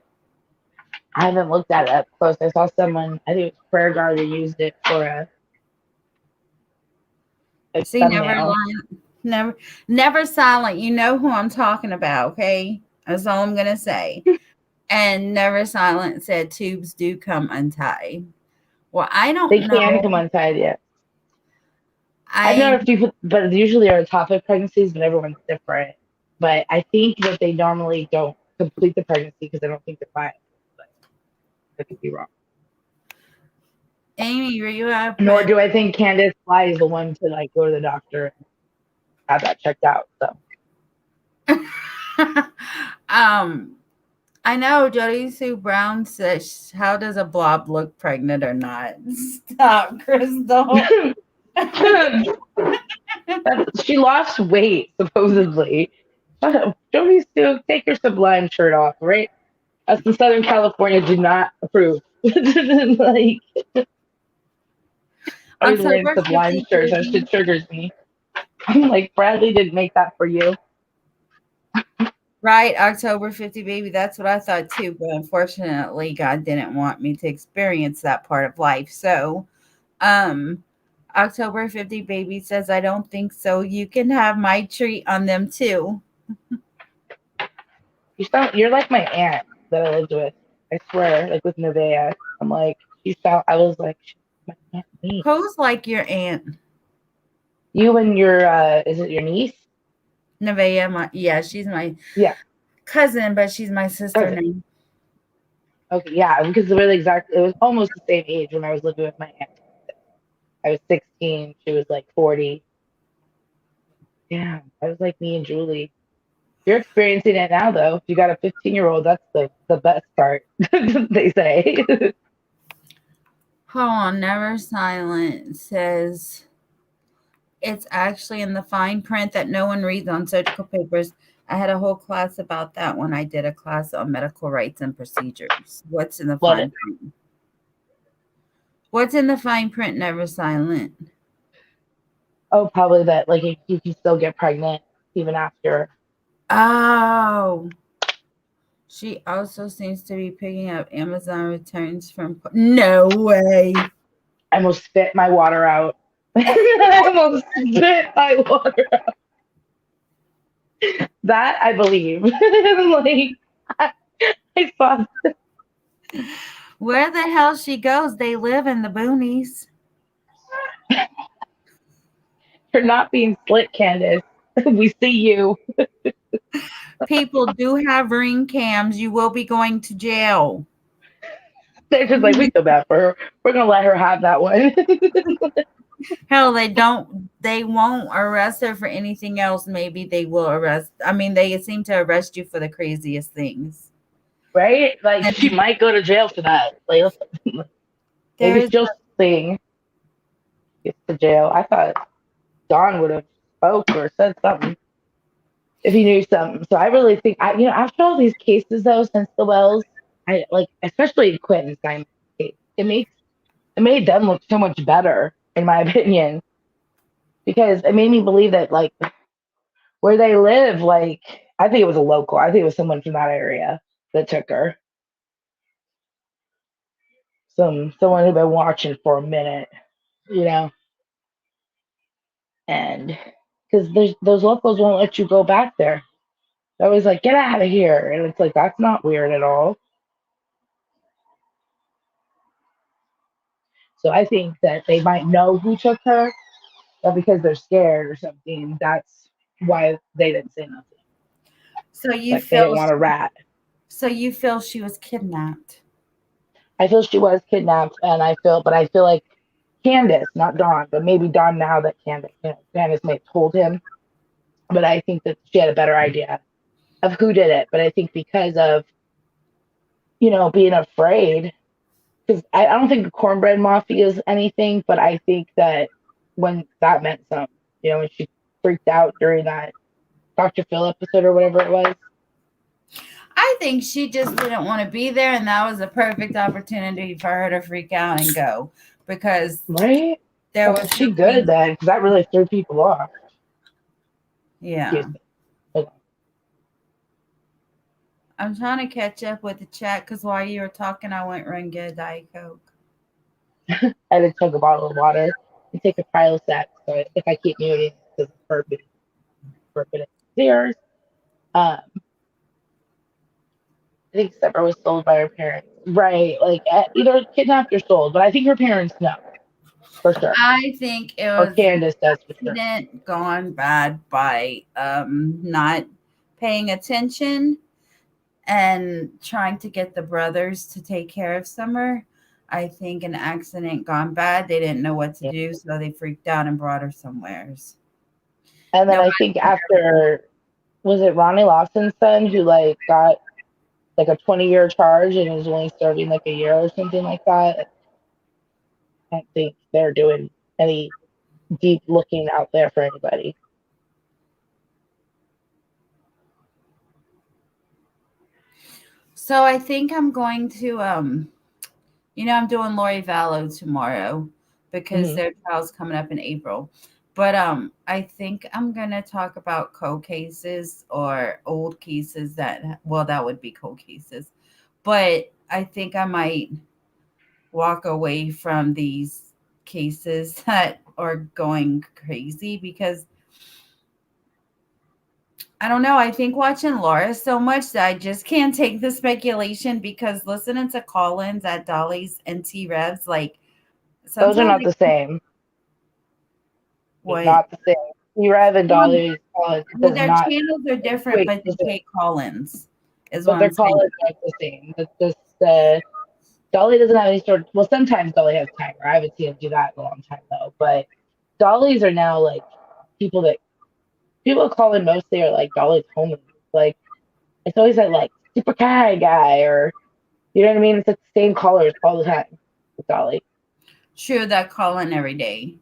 I haven't looked at it up close. I saw someone, I think it was Prayer Guard, who used it for a See, thumbnail. never silent. You know who I'm talking about, okay? That's all I'm gonna say. And Never Silent said tubes do come untied. Well, I don't They know. can come untied, yeah. I've known a few, but usually are ectopic pregnancies, but everyone's different. But I think that they normally don't complete the pregnancy because I don't think they're viable. But I could be wrong. Amy, were you out? Nor do I think Candace Fly is the one to like go to the doctor and have that checked out. So I know Jody Sue Brown says, how does a blob look pregnant or not? Stop, Crystal. She lost weight, supposedly. Jody Sue, take your Sublime shirt off, right? Us in Southern California do not approve. Like, I was wearing Sublime shirts. That shit triggers me. I'm like, Bradley didn't make that for you. Right, October 50 baby. That's what I thought too. But unfortunately, God didn't want me to experience that part of life. So, October 50 baby says, I don't think so. You can have my treat on them too. You're like my aunt that I lived with. I swear, like with Nevaeh. I'm like, I was like, she's my aunt me. Who's like your aunt? You and your, is it your niece? Nevaeh, yeah, she's my Yeah, cousin, but she's my sister cousin. name. Okay, yeah, because it was almost the same age when I was living with my aunt. I was 16, she was like 40. Yeah, I was like me and Julie. You're experiencing it now, though. If you got a 15-year-old, that's the best part, they say. Hold on, Never Silent says it's actually in the fine print that no one reads on surgical papers. I had a whole class about that when I did a class on medical rights and procedures. What's in the What? fine print? What's in the fine print, Never Silent? Oh, probably that, like, you can still get pregnant even after. Oh, she also seems to be picking up Amazon returns from. No way. I almost spit my water out. I almost spit my water out. That I believe. Like, I saw Where the hell she goes, they live in the boonies. for not being slick, Candace. We see you. People do have ring cams. You will be going to jail. They're just like, we feel bad for her. We're gonna let her have that one. Hell, they won't arrest her for anything else. Maybe they will arrest. I mean, they seem to arrest you for the craziest things. Right? Like And she might go to jail for that. Like there maybe is she'll sing gets to jail. I thought Don would have spoke or said something if he knew something. So I really think after all these cases though, since the Wells, I like especially Quentin's Diamond case, it made them look so much better, in my opinion. Because it made me believe that like where they live, like I think it was a local. I think it was someone from that area that took her. Someone who'd been watching for a minute, you know, and because there's those locals won't let you go back there. They're always like, get out of here, and it's like that's not weird at all. So I think that they might know who took her, but because they're scared or something, that's why they didn't say nothing. so you Like they feel didn't want to rat. so you feel she was kidnapped. I feel she was kidnapped, and but I feel like Candace, not Dawn, but maybe Dawn now that Candace may have told him. But I think that she had a better idea of who did it. But I think because of being afraid, because I don't think the cornbread mafia is anything, but I think that when that meant something, when she freaked out during that Dr. Phil episode or whatever it was. I think she just didn't want to be there, and that was a perfect opportunity for her to freak out and go because Right? there Well, was she something. good then, because that really threw people off. Yeah. Excuse me. Hold I'm trying to catch up with the chat because while you were talking, I went run get a Diet Coke. on. I had to chug a bottle of water and take a Prilosec, so if I keep muting, because it's burping in his ears. Um, I think Sepra was sold by her parents. Right, like either kidnapped or sold, but I think her parents know for sure. I think it Or was an Candace does for sure. accident gone bad by not paying attention and trying to get the brothers to take care of Summer. I think an accident gone bad. They didn't know what to Yeah. do, so they freaked out and brought her somewheres. And then No, I think after, was it Ronnie Lawson's son who like got like a 20-year charge and is only serving like a year or something like that? I don't think they're doing any deep looking out there for anybody. so I think I'm going to I'm doing Lori Vallow tomorrow because Hmm. their trial's coming up in April. But I think I'm gonna talk about cold cases or old cases that would be cold cases. But I think I might walk away from these cases that are going crazy because I don't know. I think watching Laura so much that I just can't take the speculation because listening to call-ins at Dolly's and T Revs, like Those are sometimes not the same. They're what not the same. T-Rev and well, Dolly's call-ins well, does their not channels are different, equate but to they the same. take call-ins, is what But their I'm saying. call-ins aren't the same. Dolly doesn't have any sort of, well, sometimes Dolly has timer. I haven't seen him do that in a long time though. But Dolly's are now like people that people call in mostly are like Dolly's homies. Like it's always that like super Kai guy or you know what I mean? It's like the same callers all the time with Dolly. True, that call-in every day.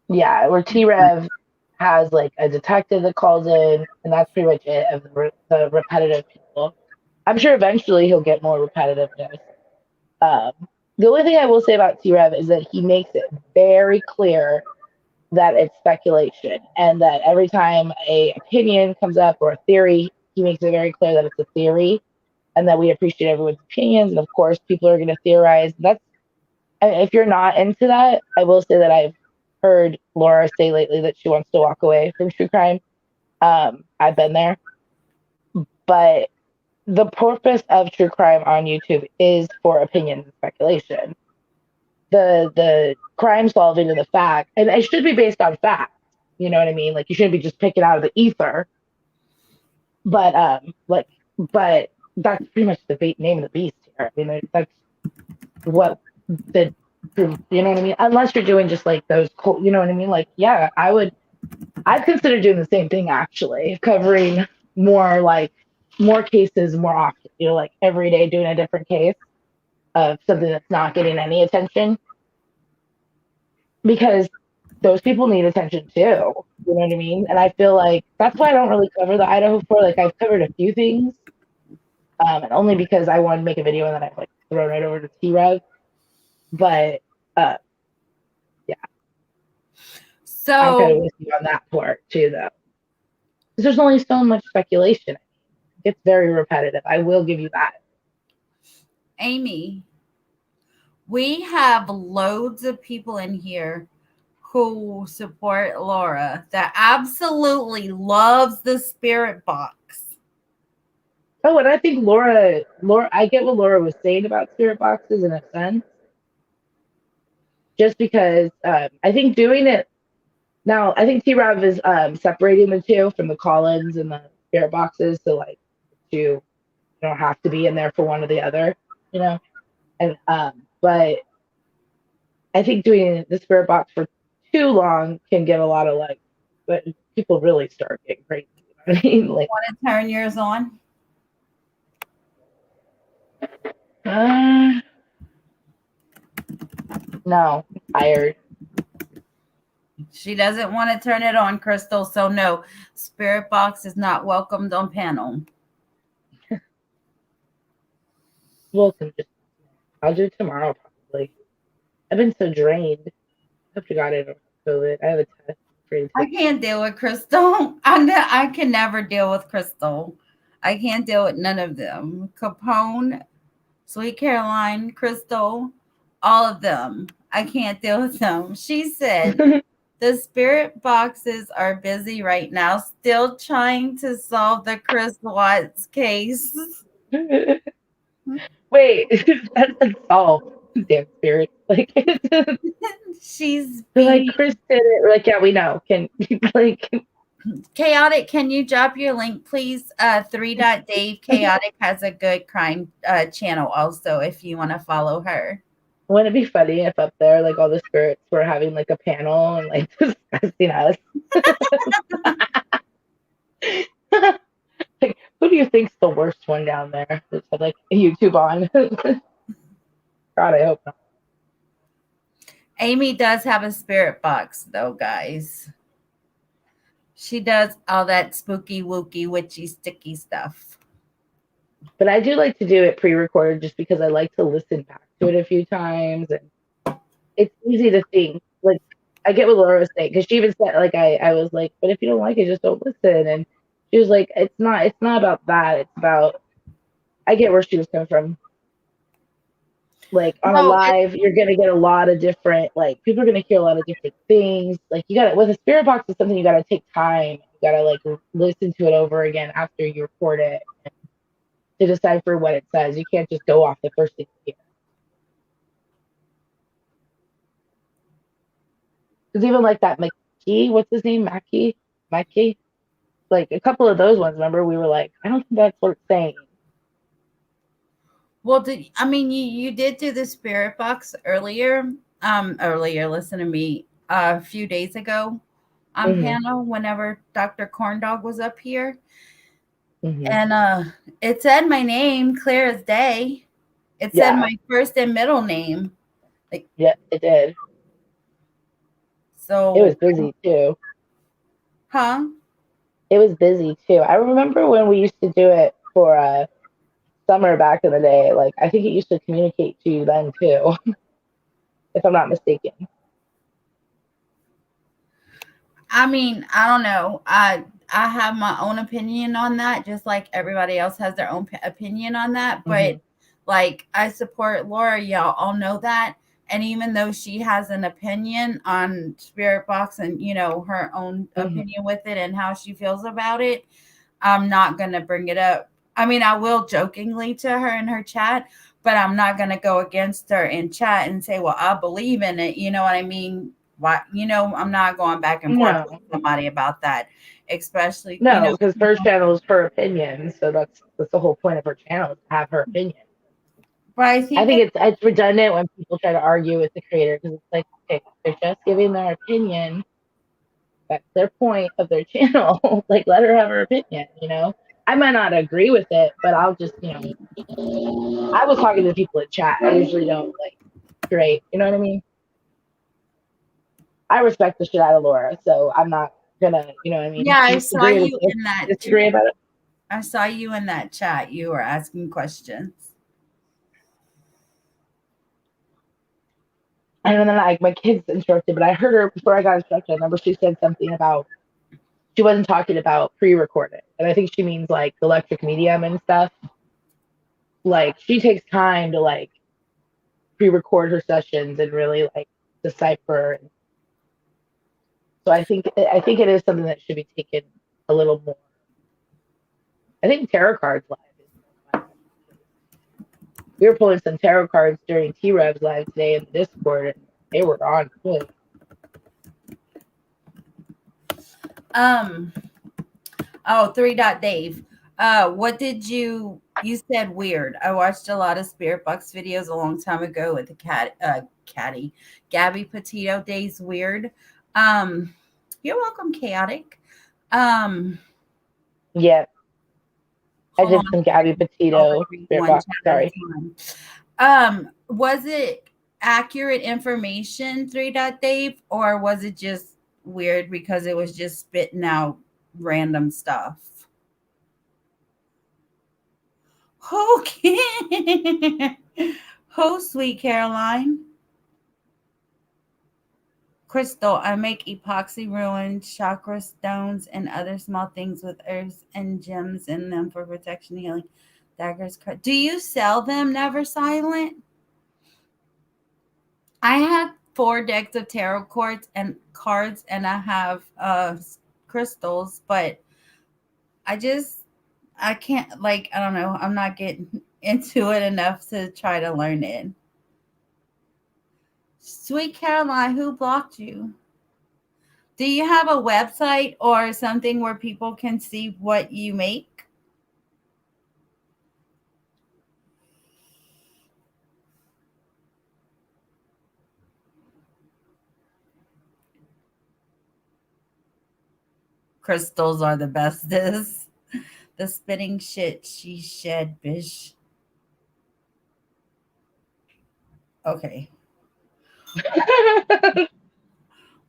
Yeah, where T Rev has like a detective that calls in, and that's pretty much it of the repetitive people. I'm sure eventually he'll get more repetitiveness. Um, the only thing I will say about T Rev is that he makes it very clear that it's speculation, and that every time a opinion comes up or a theory, he makes it very clear that it's a theory, and that we appreciate everyone's opinions. And of course, people are going to theorize. That's and if you're not into that, I will say that I've heard Laura say lately that she wants to walk away from true crime. I've been there, but the purpose of true crime on YouTube is for opinions and speculation. The crime solving and the fact, and it should be based on facts. You know what I mean? Like you shouldn't be just picking out of the ether. But but that's pretty much the name of the beast here. I mean, that's what the you know what I mean? Unless you're doing just like those, you know what I mean? Like, yeah, I'd consider doing the same thing actually, covering more like more cases more often. You know, like every day doing a different case of something that's not getting any attention because those people need attention too. You know what I mean? And I feel like that's why I don't really cover the Idaho 4. Like I've covered a few things, and only because I wanted to make a video and then I've like thrown it over to T Rev. But uh, yeah, I'm kind of So with you on that part too, though. Because there's only so much speculation. It's very repetitive. I will give you that. Amy, we have loads of people in here who support Laura that absolutely loves the spirit box. Oh, and I think Laura, I get what Laura was saying about spirit boxes in a sense, just because I think doing it now, I think T Rav is separating the two from the call-ins and the spirit boxes, so like you don't have to be in there for one or the other, you know. And but I think doing the spirit box for too long can get a lot of like, but people really start getting crazy. You know what I mean? Like, Want to turn yours on? uh, no, I'm tired. She doesn't want to turn it on, Crystal. So no, spirit box is not welcomed on panel. Wilson just, I'll do it tomorrow probably. I've been so drained. I hope to God I don't have COVID. I have a test for you to I take. can't deal with Crystal. I can never deal with Crystal. I can't deal with none of them. Capone, Sweet Caroline, Crystal, all of them. I can't deal with them. She said the spirit boxes are busy right now, still trying to solve the Chris Watts case. Wait, that's all. Damn spirit. Like, She's they're like, being Chris did it. We're like, yeah, we know. Can, like, chaotic. Can you drop your link, please? 3.Dave Chaotic has a good crime channel also if you want to follow her. wouldn't it be funny if up there, like, all the spirits were having, like, a panel and, like, discussing us? Like, who do you think's the worst one down there? That's had, like, YouTube on. God, I hope not. Amy does have a spirit box though, guys. She does all that spooky, wooky, witchy, sticky stuff. But I do like to do it pre-recorded just because I like to listen back to it a few times, and it's easy to think. Like I get what Laura was saying because she even said like I was like, but if you don't like it, just don't listen. And she was like, it's not about that. It's about I get where she was coming from. Like on a No, live, you're gonna get a lot of different like people are gonna hear a lot of different things. Like you got to with a spirit box is something you got to take time. You gotta like listen to it over again after you record it to decipher what it says. You can't just go off the first thing you hear. Because even like that McKee, what's his name? Mackie? Like a couple of those ones, remember? We were like, I don't think that's what it's saying. Well, you did do the spirit box earlier. Listen to me. A few days ago on panel, whenever Dr. Corndog was up here. And it said my name clear as day. It said my first and middle name. Like, yeah, it did. So it was busy too. Huh? It was busy too. I remember when we used to do it for summer back in the day. Like I think it used to communicate to you then too, if I'm not mistaken. I mean, I don't know. I have my own opinion on that, just like everybody else has their own opinion on that. But like, I support Laura. Y'all all know that. And even though she has an opinion on Spirit Box and her own opinion with it and how she feels about it, I'm not gonna bring it up. I mean, I will jokingly to her in her chat, but I'm not gonna go against her in chat and say, "Well, I believe in it." You know what I mean? Why? I'm not going back and forth with somebody about that, especially because her channel is her opinion, so that's the whole point of her channel, is to have her opinion. But I think it's redundant when people try to argue with the creator, because it's like, okay, they're just giving their opinion. That's their point of their channel. Like, let her have her opinion. I might not agree with it, but I'll just I was talking to people in chat. I usually don't great. You know what I mean? I respect the shit out of Laura, so I'm not gonna, you know what I mean? Yeah, I saw you in that. Disagree about it. I saw you in that chat. You were asking questions. And then my kids instructed, but I heard her before I got instructed. I remember she said something about she wasn't talking about pre-recorded, and I think she means like electric medium and stuff. Like she takes time to pre-record her sessions and really decipher. So I think it is something that should be taken a little more. I think tarot cards live is more fun. We were pulling some tarot cards during T-Rev's live today in the Discord, and they were on point. Oh, 3.Dave. What did you said weird. I watched a lot of Spirit Box videos a long time ago with the Gabby Petito days weird. You're welcome, Chaotic. Yeah. I did some Gabby Petito Spirit Box. Sorry. Was it accurate information, 3.Dave, or was it just weird because it was just spitting out random stuff? Okay. Oh, sweet Caroline. Crystal, I make epoxy ruined chakra stones and other small things with herbs and gems in them for protection, healing. Daggers. Do you sell them, Never Silent? I have 4 decks of tarot cards, and I have crystals, but I can't, I don't know. I'm not getting into it enough to try to learn it. Sweet Caroline, who blocked you? Do you have a website or something where people can see what you make? Crystals are the bestest. The spitting shit she shed, bitch. Okay.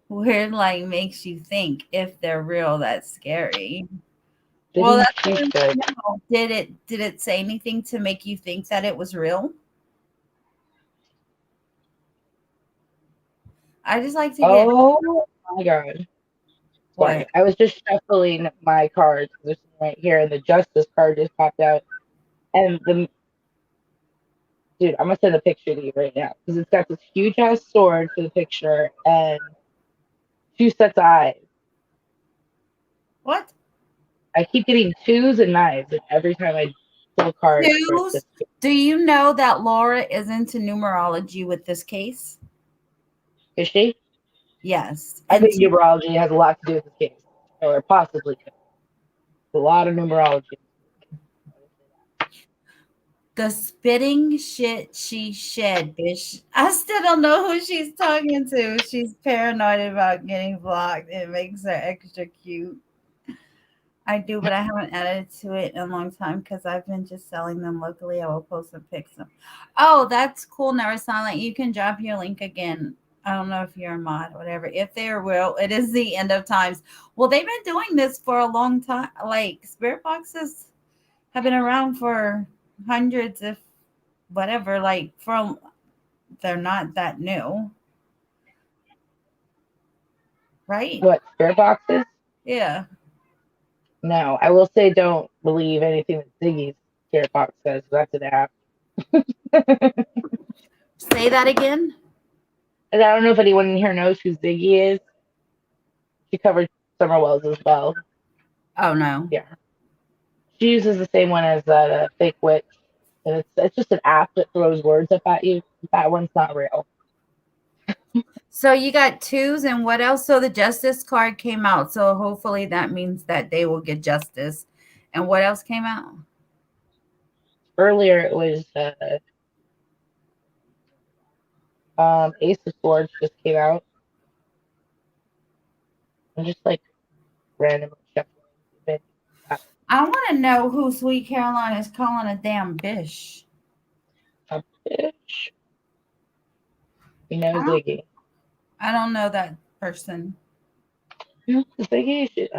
Weird makes you think if they're real, that's scary. Well, that's did it say anything to make you think that it was real? I just like to get. Oh my god! Sorry, I was just shuffling my cards. There's right here, and the Justice card just popped out. And dude, I'm gonna send a picture to you right now because it's got this huge ass sword for the picture and 2 sets of eyes. What? I keep getting 2s and 9s, and every time I pull cards for it, Twos? Do you know that Laura is into numerology with this case? is she? Yes. I And think numerology has a lot to do with this case, or possibly could. A lot of numerology. the spitting shit she shed, bitch. I still don't know who she's talking to. She's paranoid about getting blocked. It makes her extra cute. I do, but I haven't added to it in a long time because I've been just selling them locally. I will post some pics. Oh, that's cool. Never Silent. You can drop your link again. I don't know if you're a mod or whatever. If they will, it is the end of times. Well, they've been doing this for a long time. Like spirit boxes have been around for hundreds, if whatever. Like from they're not that new, right? What, spirit boxes? Yeah. No, I will say don't believe anything that Ziggy's spirit box says. That's an app. Say that again. And I don't know if anyone in here knows who Ziggy is. She covered Summer Wells as well. Oh no. Yeah. She uses the same one as that fake witch. And it's just an app that throws words up at you. That one's not real. So you got twos and what else? So the justice card came out. So hopefully that means that they will get justice. And what else came out? Earlier it was Ace of Swords just came out. I'm just like randomly shuffling. I want to know who Sweet Caroline is calling a damn bish. A bitch. You know I don't, Ziggy. I don't know that person. Ziggy should,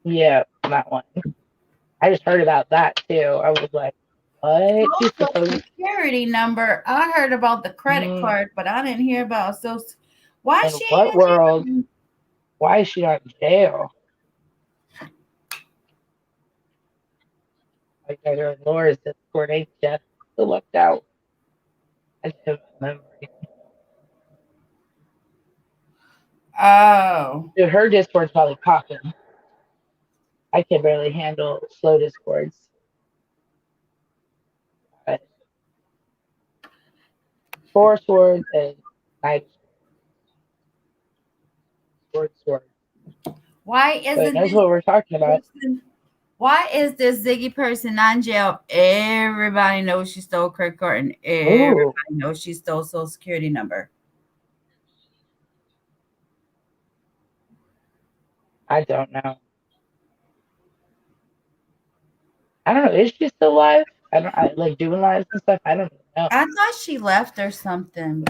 yeah, that one. I just heard about that too. I was like, what? She's Social supposed security number. I heard about the credit card, but I didn't hear about why in she what ain't world? in jail? Why is she not in jail? Like I heard Laura's Discord ain't just so left out. I just have a memory. Oh. Dude, her Discord's probably popping. I can barely handle slow Discords. But 4 swords and 9 swords. Why So it isn't knows this what we're talking about. person? Why is this Ziggy person not in jail? Everybody knows she stole credit card and everybody Ooh, knows she stole social security number. I don't know. I don't know. Is she still live? I like doing lives and stuff. I don't know. I thought she left or something.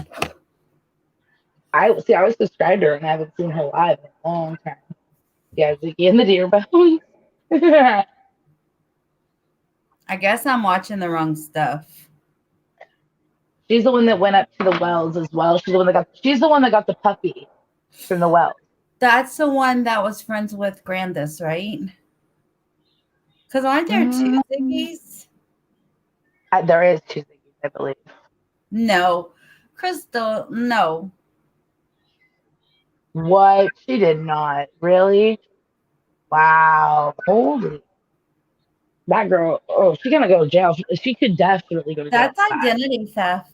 I was subscribed to her and I haven't seen her live in a long time. Yeah, Ziggy and the Deer Bones. I guess I'm watching the wrong stuff. She's the one that went up to the wells as well. She's the one that got the puppy from the wells. That's the one that was friends with Grandis, right? Because aren't there two Ziggies? There is 2 Ziggies, I believe. No. Crystal, no. What? She did not. Really? Wow. Holy. That girl, oh, she's gonna go to jail. She could definitely go to jail. That's identity theft.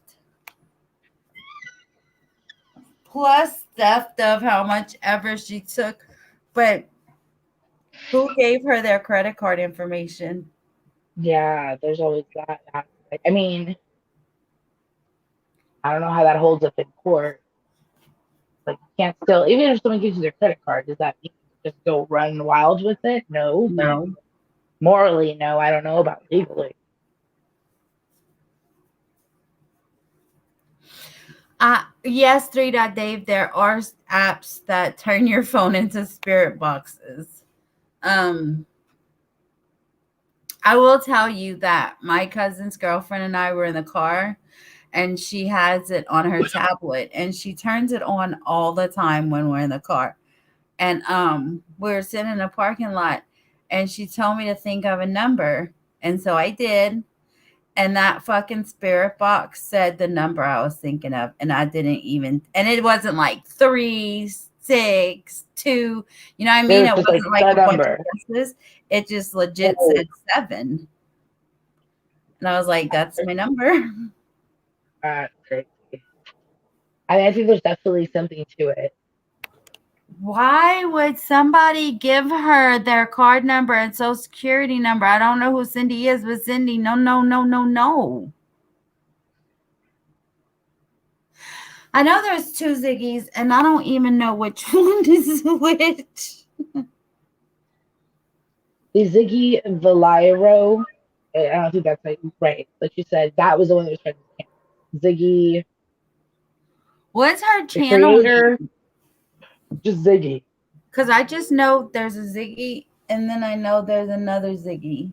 Plus theft of how much ever she took. But who gave her their credit card information? Yeah, there's always that aspect. I mean, I don't know how that holds up in court. Like, you can't still, even if someone gives you their credit card, does that mean you just go run wild with it? No, but No. morally, no. I don't know about legally. Yes, 3.Dave, there are apps that turn your phone into spirit boxes. I will tell you that my cousin's girlfriend and I were in the car and she has it on her tablet and she turns it on all the time when we're in the car. And we were sitting in a parking lot and she told me to think of a number. And so I did. And that fucking spirit box said the number I was thinking of, and I didn't even, and it wasn't like 3, 6, 2. You know what I It mean? was It just like wasn't like the a bunch number. of guesses. It just legit Oh. said 7. And I was like, that's my number. Crazy. I think there's definitely something to it. Why would somebody give her their card number and social security number? I don't know who Cindy is, but Cindy, no, no, no, no, no. I know there's 2 Ziggies, and I don't even know which one is which. The Ziggy Valero, I don't think that's like right, but you said that was the one that was trying to Ziggy. What's her The channel creator, name? just Ziggy. Because I just know there's a Ziggy, and then I know there's another Ziggy.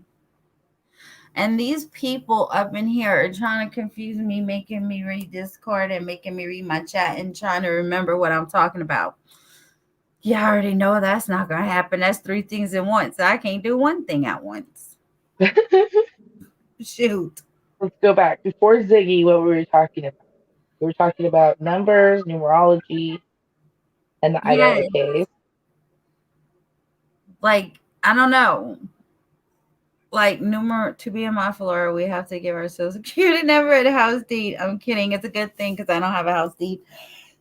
And these people up in here are trying to confuse me, making me read Discord and making me read my chat and trying to remember what I'm talking about. Yeah, I already know that's not going to happen. That's 3 things at once. I can't do one thing at once. Shoot. Let's go back. Before Ziggy, what were we talking about? We were talking about numbers, numerology, and the Yes. IOKs. Like, I don't know. Like, to be in my Florida, we have to give our social security number and a house deed. I'm kidding. It's a good thing because I don't have a house deed.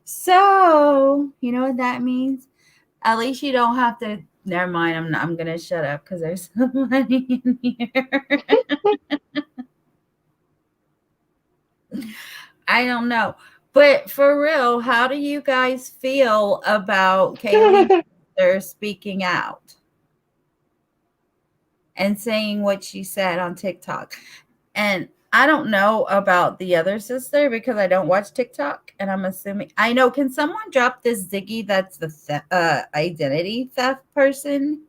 So, you know what that means? At least you don't have to. Never mind. I'm gonna shut up because there's somebody in here. I don't know, but for real, how do you guys feel about Kaylee speaking out and saying what she said on TikTok? And I don't know about the other sister because I don't watch TikTok, and I'm assuming I know. Can someone drop this Ziggy? That's the identity theft person,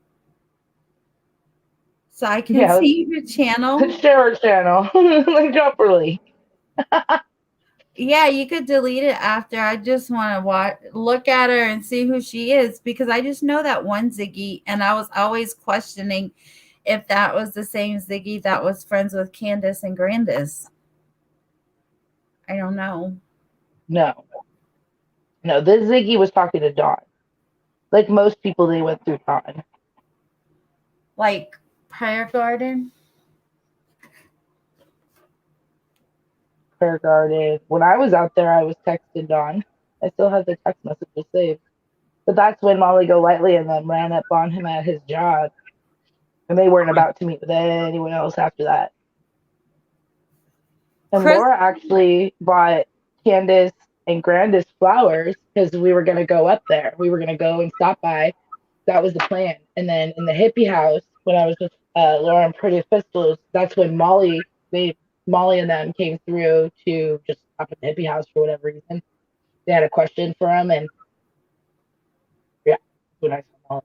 so I can see your channel. Let's share our channel. Like drop her link. Yeah, you could delete it after. I just want to look at her and see who she is because I just know that one Ziggy, and I was always questioning if that was the same Ziggy that was friends with Candace and Grandis. I don't know. No, this Ziggy was talking to Dawn. Like most people, they went through Dawn. Like Prayer Garden? Prayer Garden. When I was out there, I was texting Dawn. I still have the text messages saved. But that's when Molly Golightly and them ran up on him at his job. And they weren't about to meet with anyone else after that. And Laura actually bought Candace and Grandis flowers because we were going to go up there. We were going to go and stop by. That was the plan. And then in the hippie house, when I was with Laura and Pretty Pistols, that's when Molly and them came through to just stop at the hippie house for whatever reason. They had a question for him, and yeah, when I saw Molly.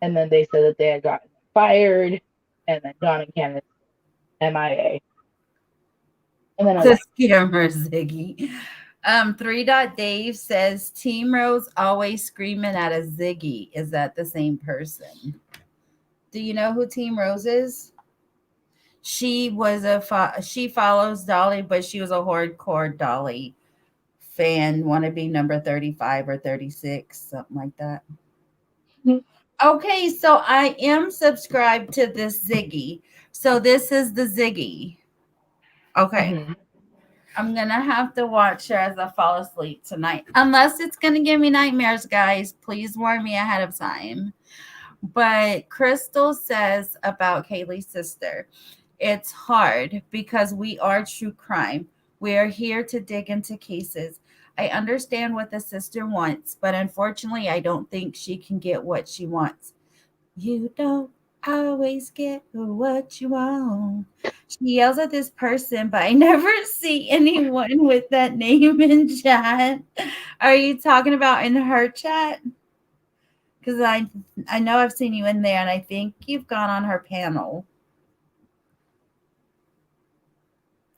And then they said that they had gotten fired, and then Dawn and Candace MIA. And then the scammer Ziggy. 3.Dave says Team Rose always screaming at a Ziggy. Is that the same person? Do you know who Team Rose is? She was she follows Dolly, but she was a hardcore Dolly fan. Want to be number 35 or 36, something like that. Okay, so I am subscribed to this Ziggy. So this is the Ziggy. Okay. Mm-hmm. I'm going to have to watch her as I fall asleep tonight. Unless it's going to give me nightmares, guys. Please warn me ahead of time. But Crystal says about Kaylee's sister, it's hard because we are true crime. We are here to dig into cases. I understand what the sister wants, but unfortunately, I don't think she can get what she wants. You don't always get what you want. She yells at this person, but I never see anyone with that name in chat. Are you talking about in her chat? Because I know I've seen you in there, and I think you've gone on her panel.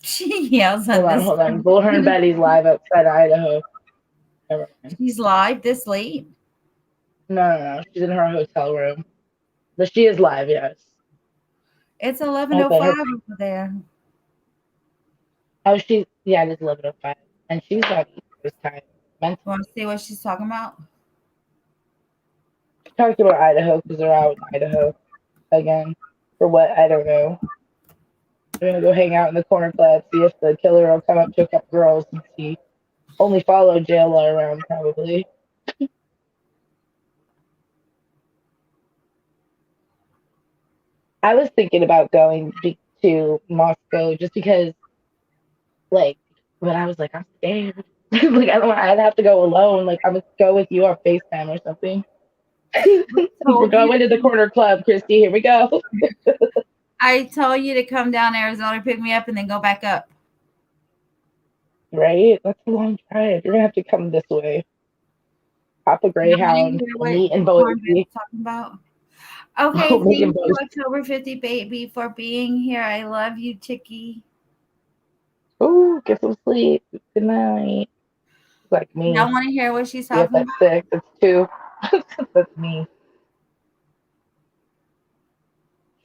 She yells at this. Hold on. Bullhorn Betty's live outside Idaho. She's live this late? No. She's in her hotel room. But she is live, yes. It's 11:05 over there. Oh, it is 11:05, and she's on East Coast time. Mentally, Want to see what she's talking about? she talked about Idaho because they're out in Idaho again. For what, I don't know. They're gonna go hang out in the corner club, see if the killer will come up to a couple girls and see. Only follow Jayla around probably. I was thinking about going to Moscow just because, like, but I was like, I'm scared. Like, I don't. I'd have to go alone. Like, I'm gonna go with you on FaceTime or something. We're Told you. going to the corner club, Christy. Here we go. I told you to come down to Arizona, pick me up, and then go back up. Right? That's a long drive. You're gonna have to come this way. Hop a You want to Greyhound hear and what meet in Cornbread's Boise. talking about? Okay, Oh, meet in thank you, Boise. October 50 baby, for being here. I love you, Chicky. Ooh, get some sleep. Good night. Like Y'all me. want to hear what she's Be up talking at about? 6. It's 2. That's me.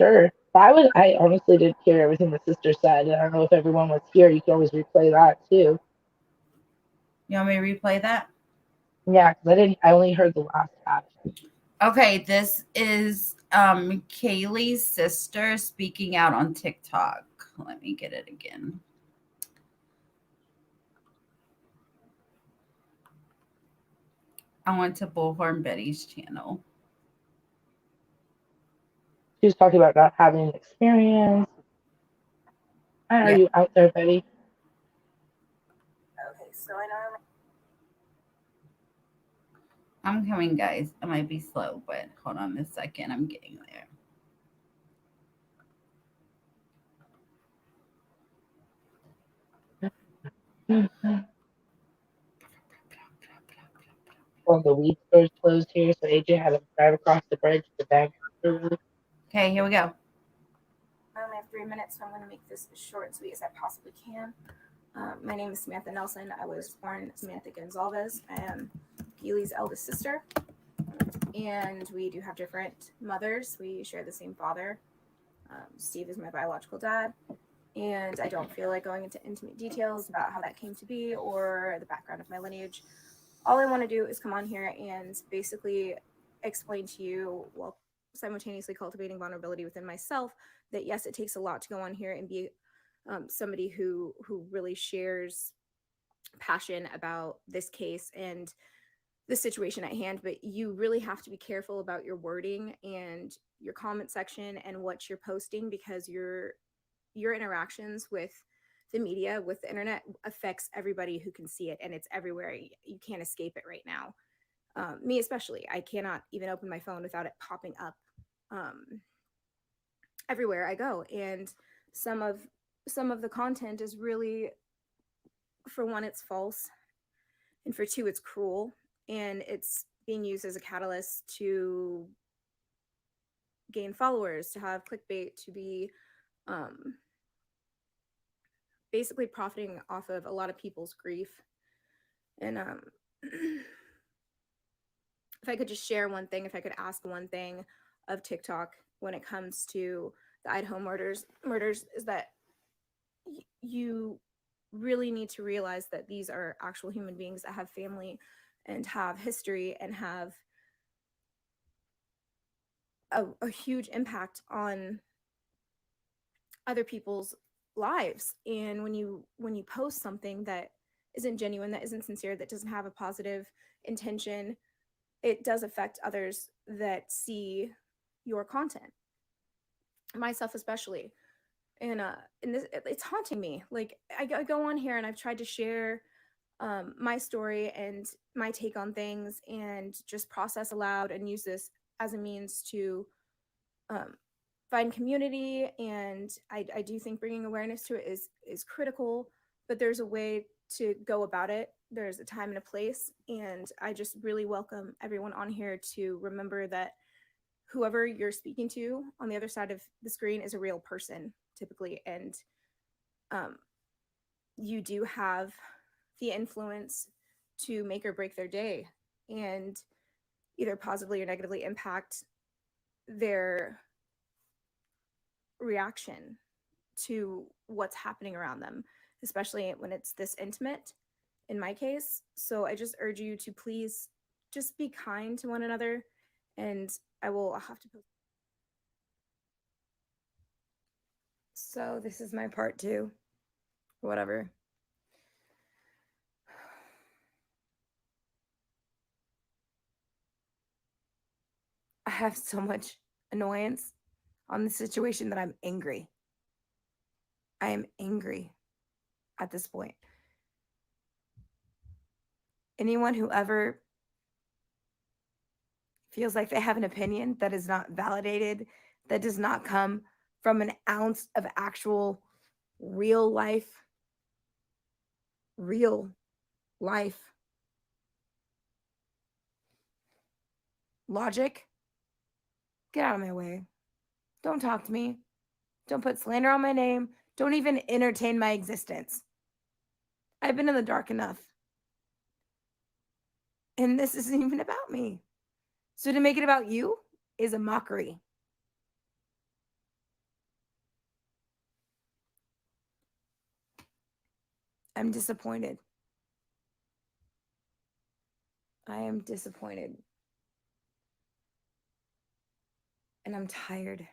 Sure. I honestly did hear everything the sister said. I don't know if everyone was here. You can always replay that too. You want me to replay that? Yeah, because I only heard the last half. Okay, this is Kaylee's sister speaking out on TikTok. Let me get it again. I went to Bullhorn Betty's channel. She was talking about not having an experience. Why are Yeah. you out there, Betty? Okay, so I know I'm coming, guys. I might be slow, but hold on a second. I'm getting there. Well, the weed store's closed here, so AJ had to drive across the bridge to bag. Okay, here we go. I only have 3 minutes, so I'm going to make this as short and sweet as I possibly can. My name is Samantha Nelson. I was born Samantha Gonzalez. I am Kaylee's eldest sister, and we do have different mothers. We share the same father. Steve is my biological dad, and I don't feel like going into intimate details about how that came to be or the background of my lineage. All I want to do is come on here and basically explain to you, while simultaneously cultivating vulnerability within myself, that yes, it takes a lot to go on here and be somebody who really shares passion about this case and the situation at hand, but you really have to be careful about your wording and your comment section and what you're posting, because your interactions with the media, with the internet, affects everybody who can see it, and it's everywhere. You can't escape it right now. Me especially, I cannot even open my phone without it popping up everywhere I go. And some of the content is really, for one, it's false, and for two, it's cruel, and it's being used as a catalyst to gain followers, to have clickbait, to be basically profiting off of a lot of people's grief. And if I could just share one thing, if I could ask one thing of TikTok when it comes to the Idaho murders, is that you really need to realize that these are actual human beings that have family and have history and have a huge impact on other people's lives. And when you post something that isn't genuine, that isn't sincere, that doesn't have a positive intention, it does affect others that see your content, myself especially. And this, it's haunting me. Like, I go on here and I've tried to share my story and my take on things and just process aloud and use this as a means to find community. And I do think bringing awareness to it is critical, but there's a way to go about it. There's a time and a place, and I just really welcome everyone on here to remember that whoever you're speaking to on the other side of the screen is a real person typically, and you do have the influence to make or break their day and either positively or negatively impact their reaction to what's happening around them. especially when it's this intimate in my case. So I just urge you to please just be kind to one another, and I'll have to post. So this is my part 2. Whatever. I have so much annoyance on the situation that I'm angry. I am angry at this point. Anyone who ever feels like they have an opinion that is not validated, that does not come from an ounce of actual real life logic, get out of my way. Don't talk to me. Don't put slander on my name. Don't even entertain my existence. I've been in the dark enough. And this isn't even about me. So to make it about you is a mockery. I'm disappointed. I am disappointed. And I'm tired.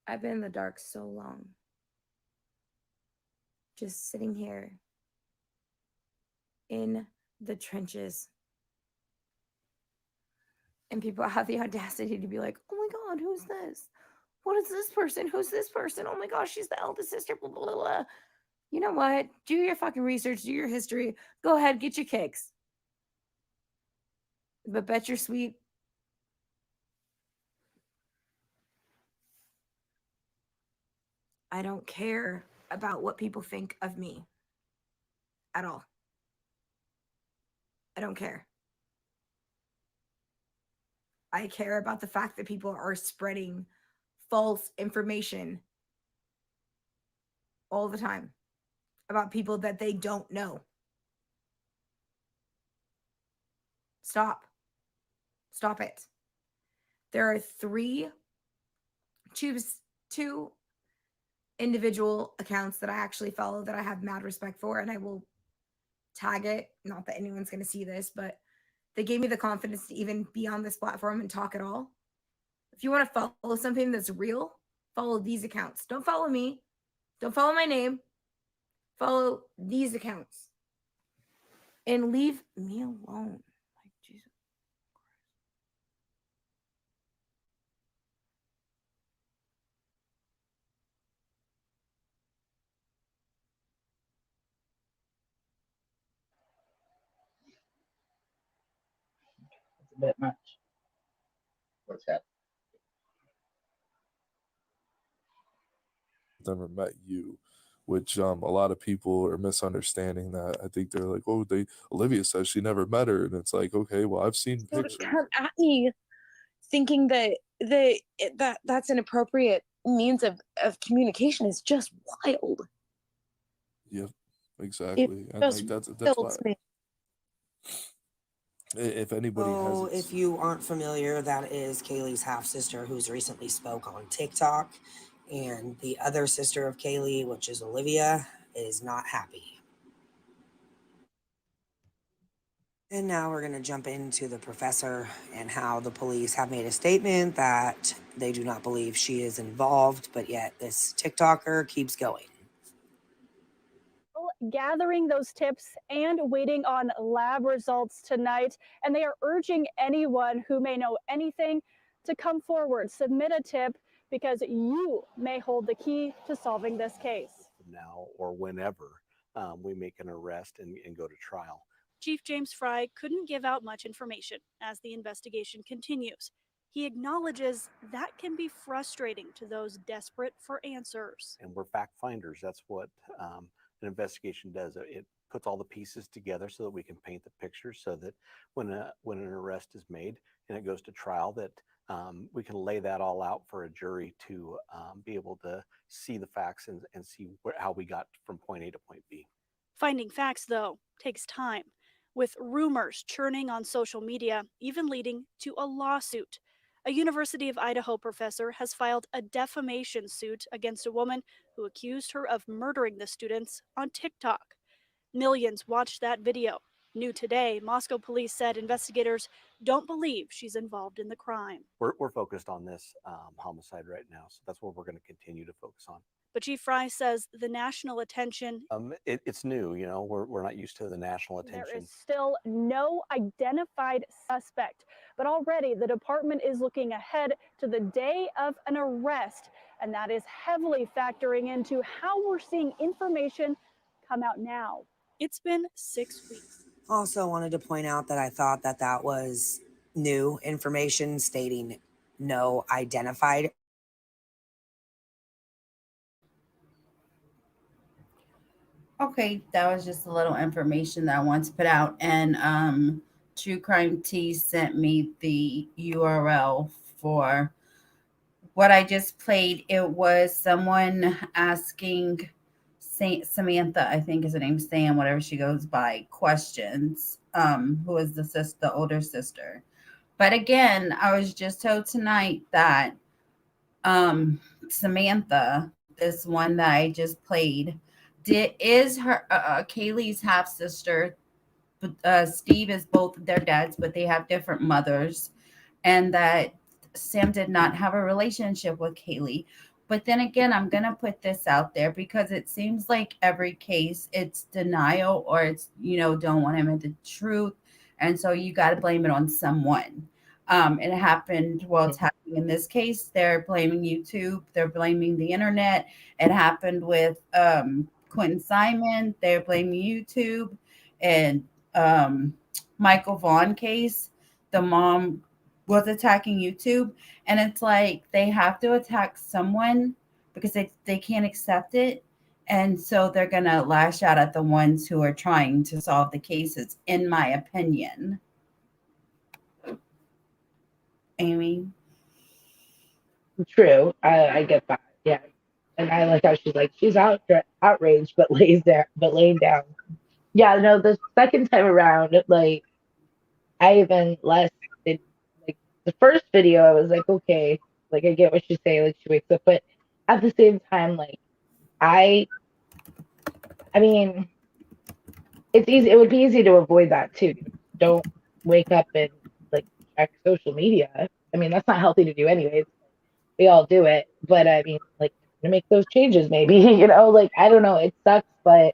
I've been in the dark so long. Just sitting here in the trenches. And people have the audacity to be like, oh my God, who's this? What is this person? Who's this person? Oh my gosh, she's the eldest sister, blah, blah, blah. You know what? Do your fucking research, do your history. Go ahead, get your kicks. But bet you're sweet. I don't care about what people think of me at all. I don't care. I care about the fact that people are spreading false information all the time about people that they don't know. Stop. Stop it. There are two individual accounts that I actually follow that I have mad respect for, and I will tag it. Not that anyone's going to see this, but they gave me the confidence to even be on this platform and talk at all. If you want to follow something that's real, follow these accounts. Don't follow me. Don't follow my name. Follow these accounts. And leave me alone. Like, Jesus Christ. It's a bit much. What's that? Never met you, which a lot of people are misunderstanding that. I think they're like, oh, Olivia says she never met her, and it's like, okay, well, I've seen Don't pictures. come at me thinking that's an appropriate means of communication is just wild. Yep, exactly. And Just like that's why kills me. if anybody So, has if you aren't familiar, that is Kaylee's half sister who's recently spoke on TikTok. And the other sister of Kaylee, which is Olivia, is not happy. And now we're going to jump into the professor and how the police have made a statement that they do not believe she is involved, but yet this TikToker keeps going. Gathering those tips and waiting on lab results tonight, and they are urging anyone who may know anything to come forward, submit a tip, because you may hold the key to solving this case. Now or whenever we make an arrest and go to trial. Chief James Fry couldn't give out much information as the investigation continues. He acknowledges that can be frustrating to those desperate for answers. And we're fact finders. That's what an investigation does. It puts all the pieces together so that we can paint the picture, so that when an arrest is made and it goes to trial, that we can lay that all out for a jury to be able to see the facts and see how we got from point A to point B. Finding facts, though, takes time, with rumors churning on social media, even leading to a lawsuit. A University of Idaho professor has filed a defamation suit against a woman who accused her of murdering the students on TikTok. Millions watched that video. New today, Moscow police said investigators don't believe she's involved in the crime. We're focused on this homicide right now, so that's what we're going to continue to focus on. But Chief Fry says the national attention It's new, you know, we're not used to the national attention. There is still no identified suspect, but already the department is looking ahead to the day of an arrest, and that is heavily factoring into how we're seeing information come out now. It's been 6 weeks. Also wanted to point out that I thought that that was new information stating no identified. Okay, that was just a little information that I want to put out. And True Crime T sent me the URL for what I just played. It was someone asking Samantha, I think is her name, Sam, whatever she goes by, questions, who is the older sister. But again, I was just told tonight that Samantha, this one that I just played, is her Kaylee's half sister. Steve is both their dads, but they have different mothers, and that Sam did not have a relationship with Kaylee. But then again, I'm gonna put this out there because it seems like every case it's denial or it's don't want him into truth, and so you got to blame it on someone. It happened. Well, it's happening in this case. They're blaming YouTube. They're blaming the internet. It happened with Quentin Simon. They're blaming YouTube, and Michael Vaughn case. The mom was attacking YouTube, and it's like they have to attack someone because they can't accept it, and so they're gonna lash out at the ones who are trying to solve the cases, in my opinion. Amy? True. I get that. Yeah. And I like how she's outraged but laying down. Yeah, no, the second time around, like I even less did like the first video I was like, okay, like I get what she's saying, like she wakes up, but at the same time, like I I mean, it would be easy to avoid that too. Don't wake up and like check social media. I mean, that's not healthy to do anyways. We all do it, but I mean, like to make those changes maybe, like I don't know, it sucks, but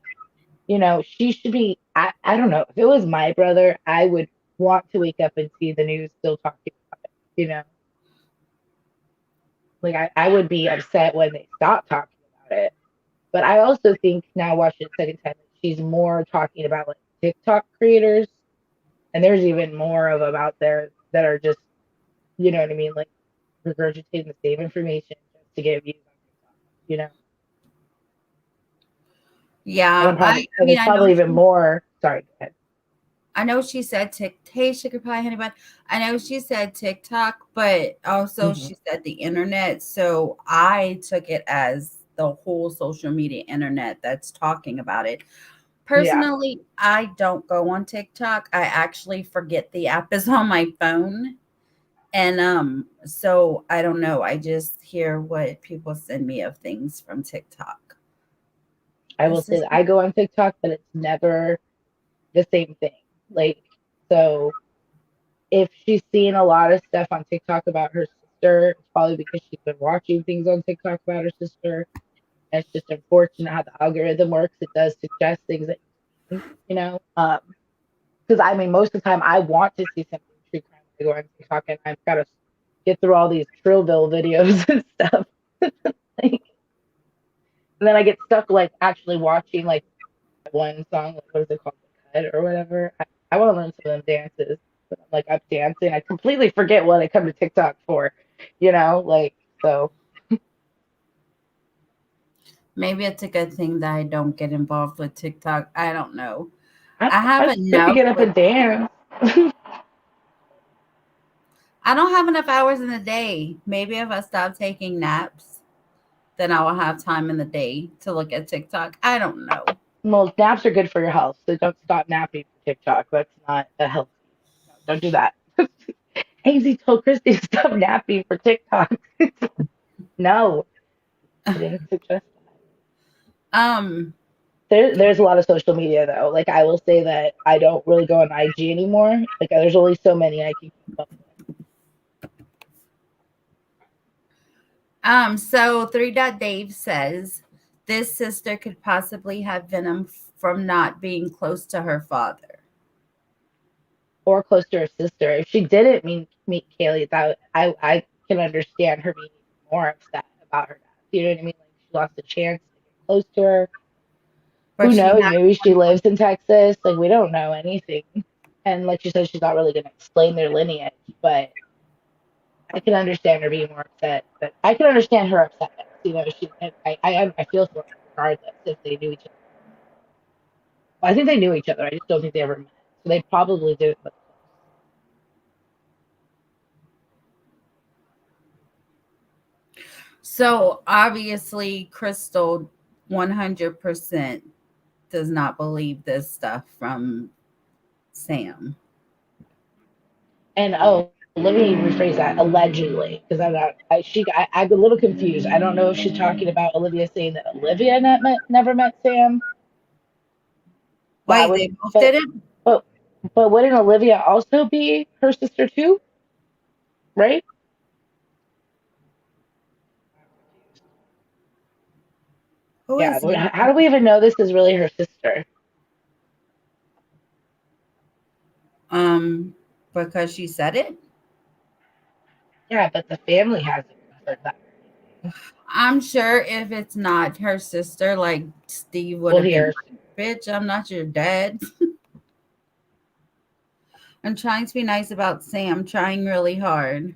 she should be I don't know. If it was my brother, I would want to wake up and see the news still talking about it. Like I would be upset when they stop talking about it. But I also think now watching it a second time, she's more talking about like TikTok creators, and there's even more of them out there that are just, you know what I mean, like regurgitating the same information just to get views on TikTok. Yeah, And it's I know probably even more. Sorry, go ahead. I know she said hey, Sugar Pie Honey Bun. I know she said TikTok, but also she said the internet. So I took it as the whole social media internet that's talking about it. Personally, I don't go on TikTok. I actually forget the app is on my phone. And so I don't know. I just hear what people send me of things from TikTok. I will say that I go on TikTok, but it's never the same thing. Like, so if she's seen a lot of stuff on TikTok about her sister, it's probably because she's been watching things on TikTok about her sister. And it's just unfortunate how the algorithm works. It does suggest things that because I mean, most of the time I want to see something true crime when I go on TikTok, and I've got to get through all these Trillville videos and stuff. Like, and then I get stuck like actually watching like one song, like, what is it called, The Cut or whatever. I want to learn some of them dances, but I'm like up dancing. I completely forget what I come to TikTok for, like so. Maybe it's a good thing that I don't get involved with TikTok. I don't know. I have enough to get up and dance. I don't have enough hours in the day. Maybe if I stop taking naps, then I will have time in the day to look at TikTok. I don't know. Well, naps are good for your health, so don't stop napping for TikTok. That's not a healthy. No, don't do that. Hazy told Christy to stop napping for TikTok. No, I didn't suggest that. Um, There's a lot of social media though. Like I will say that I don't really go on IG anymore. Like there's only so many I can keep up with. so Three Dot Dave says this sister could possibly have venom from not being close to her father. Or close to her sister. If she didn't meet Kaylee, that I can understand her being more upset about her death. You know what I mean? Like she lost a chance to get close to her. But Who she knows? had Maybe she lives in Texas. Like we don't know anything. And like she said, she's not really going to explain their lineage. But I can understand her being more upset. But I can understand her upsetness. You know, I feel for her regardless if they knew each other. Well, I think they knew each other. I just don't think they ever met. So they probably did look close. So obviously, Crystal 100% does not believe this stuff from Sam. And oh, let me rephrase that. Allegedly, because I'm not. I'm a little confused. I don't know if she's talking about Olivia saying that Olivia never met Sam. That Wait, would, they both but did it? but but wouldn't Olivia also be her sister too? Right? Who Yeah. is he? How do we even know this is really her sister? Because she said it? Yeah, but the family hasn't confirmed that. I'm sure if it's not her sister, like Steve would We'll have been hear. like, bitch, I'm not your dad. I'm trying to be nice about Sam, trying really hard.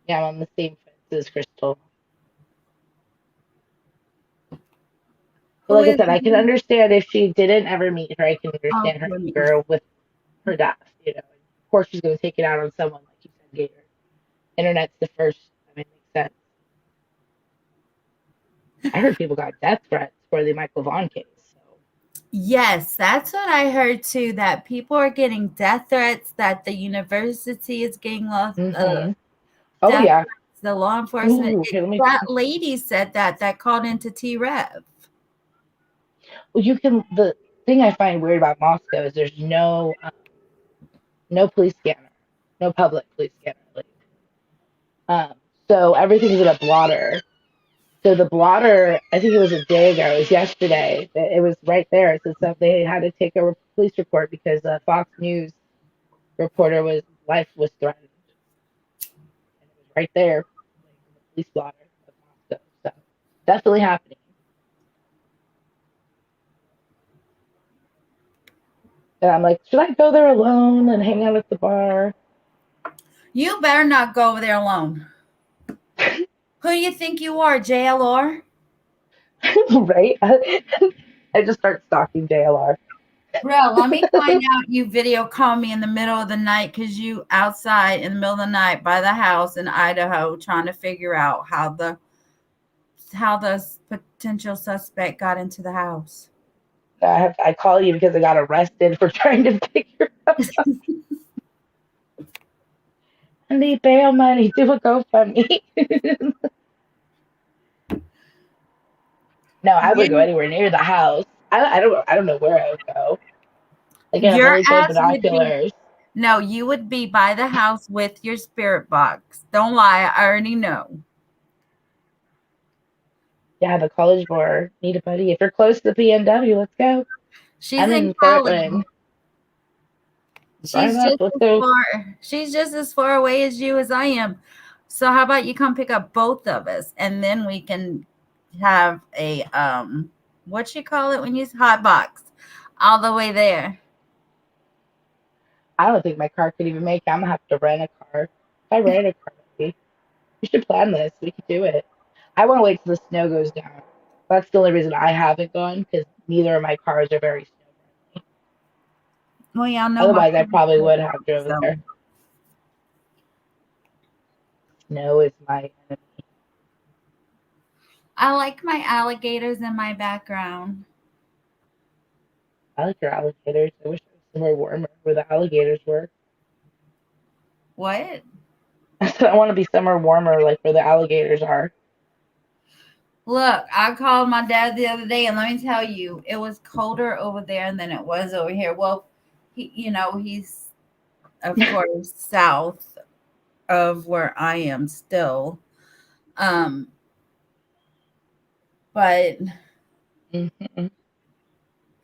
Yeah, I'm on the same fence as Crystal. But Who like I is said, I can he? understand if she didn't ever meet her. I can Oh, understand her let me. anger with her death. You know, of course she's going to take it out on someone, like you said, Gator. Internet's the first. I mean, it makes sense. I heard people got death threats for the Michael Vaughn case. So. Yes, that's what I heard too. That people are getting death threats. That the university is getting Mm-hmm. Oh death yeah. threats. The law enforcement. Ooh, here, let me. That lady said that called into T Rev. Well, you can. The thing I find weird about Moscow is there's no police scanner, no public police scanner. Um, so everything's in a blotter. So the blotter, I think it was a day ago, it was yesterday. It was right there. It said they had to take a police report because a Fox News reporter life was threatened, and it was right there, like in the police blotter of Moscow. So definitely happening. And I'm like, should I go there alone and hang out at the bar? You better not go over there alone. Who do you think you are, JLR? Right? I just start stalking JLR. Bro, let me find out you video call me in the middle of the night because you outside in the middle of the night by the house in Idaho trying to figure out how the potential suspect got into the house. I call you because I got arrested for trying to figure out. I need bail money. Do a GoFundMe. No, I wouldn't go You, anywhere near the house. I don't know where I would go. Again, I've your only played ass would be binoculars. no, you would be by the house with your spirit box. Don't lie, I already know. Yeah, the college board. Need a buddy. If you're close to the PNW, let's go. She's I'm in in Cali. Portland. Sign up. Let's go. She's just as far away as you as I am. So how about you come pick up both of us and then we can have a what you call it when you hot box all the way there. I don't think my car could even make it. I'm gonna have to rent a car. If I rent a car, maybe. We should plan this. We could do it. I want to wait till the snow goes down. That's the only reason I haven't gone because neither of my cars are very snow friendly. Well, y'all know my Otherwise, I probably would have driven so there. Snow is my enemy. I like my alligators in my background. I like your alligators. I wish it was somewhere warmer where the alligators were. What? I want to be somewhere warmer, like where the alligators are. Look, I called my dad the other day, and let me tell you, it was colder over there than it was over here. Well, he's of course south of where I am still. Um, but Hmm.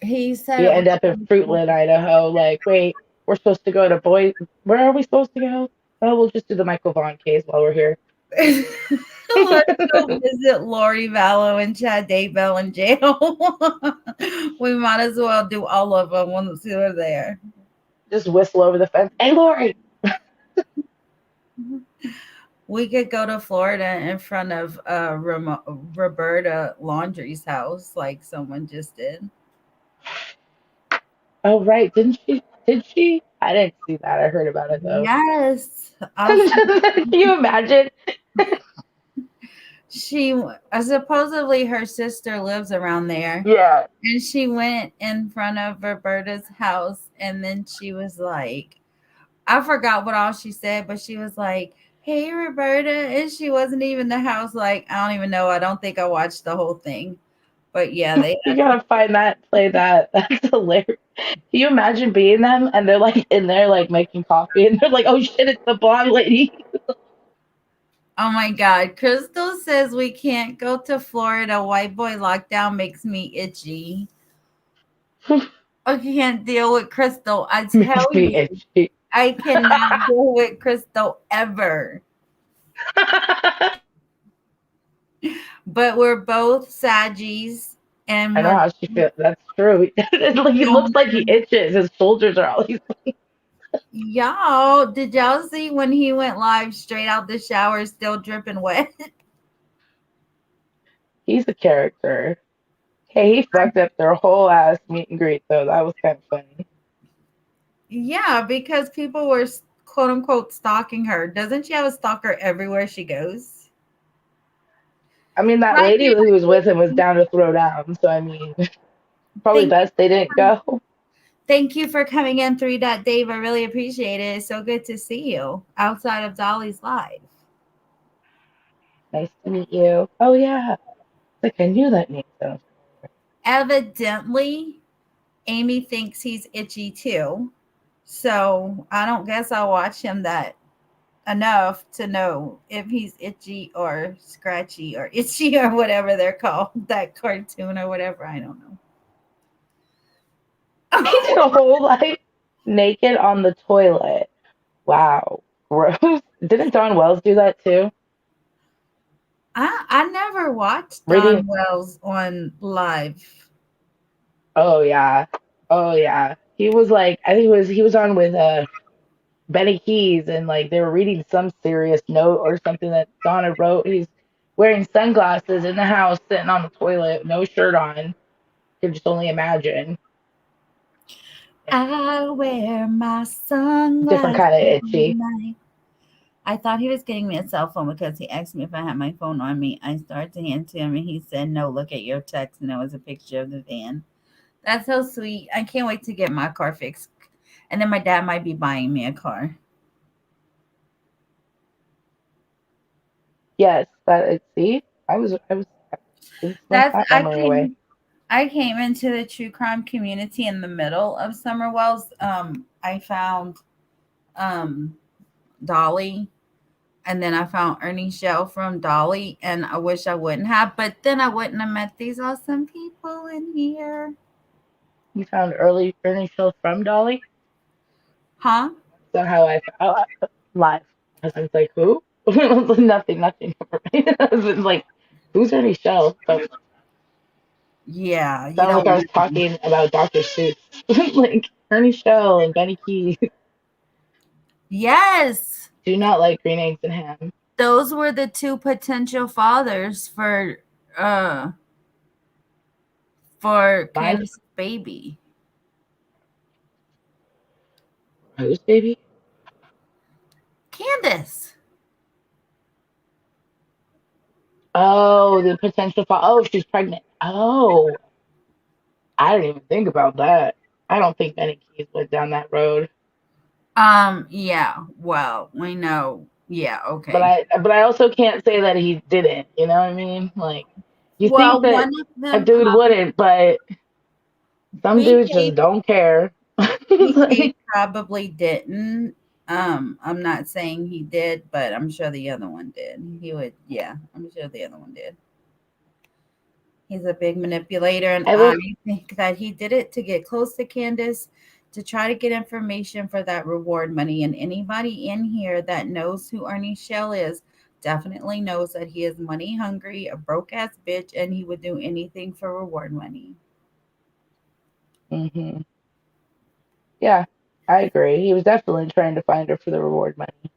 he said We it was end up in so Fruitland, Idaho. Like, wait, we're supposed to go to Boise. Where are we supposed to go? Oh, we'll just do the Michael Vaughn case while we're here. Let's go visit Lori Vallow and Chad Daybell in jail. We might as well do all of them once we're there. Just whistle over the fence. Hey, Lori. We could go to Florida in front of Roberta Laundrie's house, like someone just did. Oh, right. Didn't she? Did she? I didn't see that. I heard about it though. Yes, Can you imagine? she supposedly her sister lives around there, Yeah. and she went in front of Roberta's house, and then she was like, I forgot what all she said, but she was like, "Hey, Roberta," and she wasn't even in the house. Like, I don't even know. I don't think I watched the whole thing, but yeah, they You actually. gotta find that, play that. That's hilarious. Can you imagine being them and they're like in there like making coffee and they're like, oh shit, it's the blonde lady. Oh my God, Crystal says we can't go to Florida. White boy lockdown makes me itchy. I can't deal with Crystal. I tell Makes me you, itchy. I cannot deal with Crystal ever. But we're both Saggies, and I know we're how she feels. That's true. He looks like he itches. His shoulders are all. y'all. Did y'all see when he went live straight out the shower, still dripping wet? He's a character. Hey, he fucked up their whole ass meet and greet though. That was kind of funny. Yeah, because people were quote unquote stalking her. Doesn't she have a stalker everywhere she goes? I mean, that Hi, lady who was with him was Kaylee. down to throw down. So I mean, probably Thank best they didn't go. Thank you for coming in, Dave. I really appreciate it. It's so good to see you outside of Dolly's live. Nice to meet you. Oh yeah, like I knew that name sounds Evidently, Amy thinks he's itchy too. So I don't guess I'll watch him that enough to know if he's itchy or scratchy or itchy or whatever they're called, that cartoon or whatever. I don't know. He did a whole life naked on the toilet. Wow. Gross. Didn't Don Wells do that too? I never watched Reading. Don Wells on live. Oh yeah. Oh yeah. He was like, I think he was on with Benny Keys and like they were reading some serious note or something that Donna wrote. He's wearing sunglasses in the house, sitting on the toilet, no shirt on. You can just only imagine. Yeah. I wear my Different sunglasses kind of at itchy. night. I thought he was getting me a cell phone because he asked me if I had my phone on me. I started to hand to him and he said, "No, look at your text." And it was a picture of the van. That's so sweet. I can't wait to get my car fixed. And then my dad might be buying me a car. Yes, that see, I was it's one That's fat memory away. I came into the true crime community in the middle of Summer Wells. I found um Dolly, and then I found Ernie Shell from Dolly, and I wish I wouldn't have, but then I wouldn't have met these awesome people in here. You found early Ernie Show from Dolly? Huh? So how live. I was like, who? Nothing. I was like, who's Ernie Shell? So Yeah, you sounded like I don't. was talking about Dr. Seuss. Like Ernie Shell and Benny Keys Yes, do not like green eggs and ham. those were the two potential fathers uh for My Candace's baby. whose baby? Candace. Oh, the potential for oh, she's pregnant. Oh, I didn't even think about that. I don't think Benny Keys went down that road. Yeah. Well, we know. Yeah. But Okay. I also can't say that he didn't. You know what I mean? Like, you think Well, that one of a them dude wouldn't, but some dudes BK just don't care. It's BK like, probably didn't. I'm not saying he did, but I'm sure the other one did. He would. Yeah, I'm sure the other one did. He's a big manipulator, and I I will. think that he did it to get close to Candace, to try to get information for that reward money. And anybody in here that knows who Ernie Shell is definitely knows that he is money hungry, a broke ass bitch, and he would do anything for reward money. Hmm. Yeah, I agree. He was definitely trying to find her for the reward money.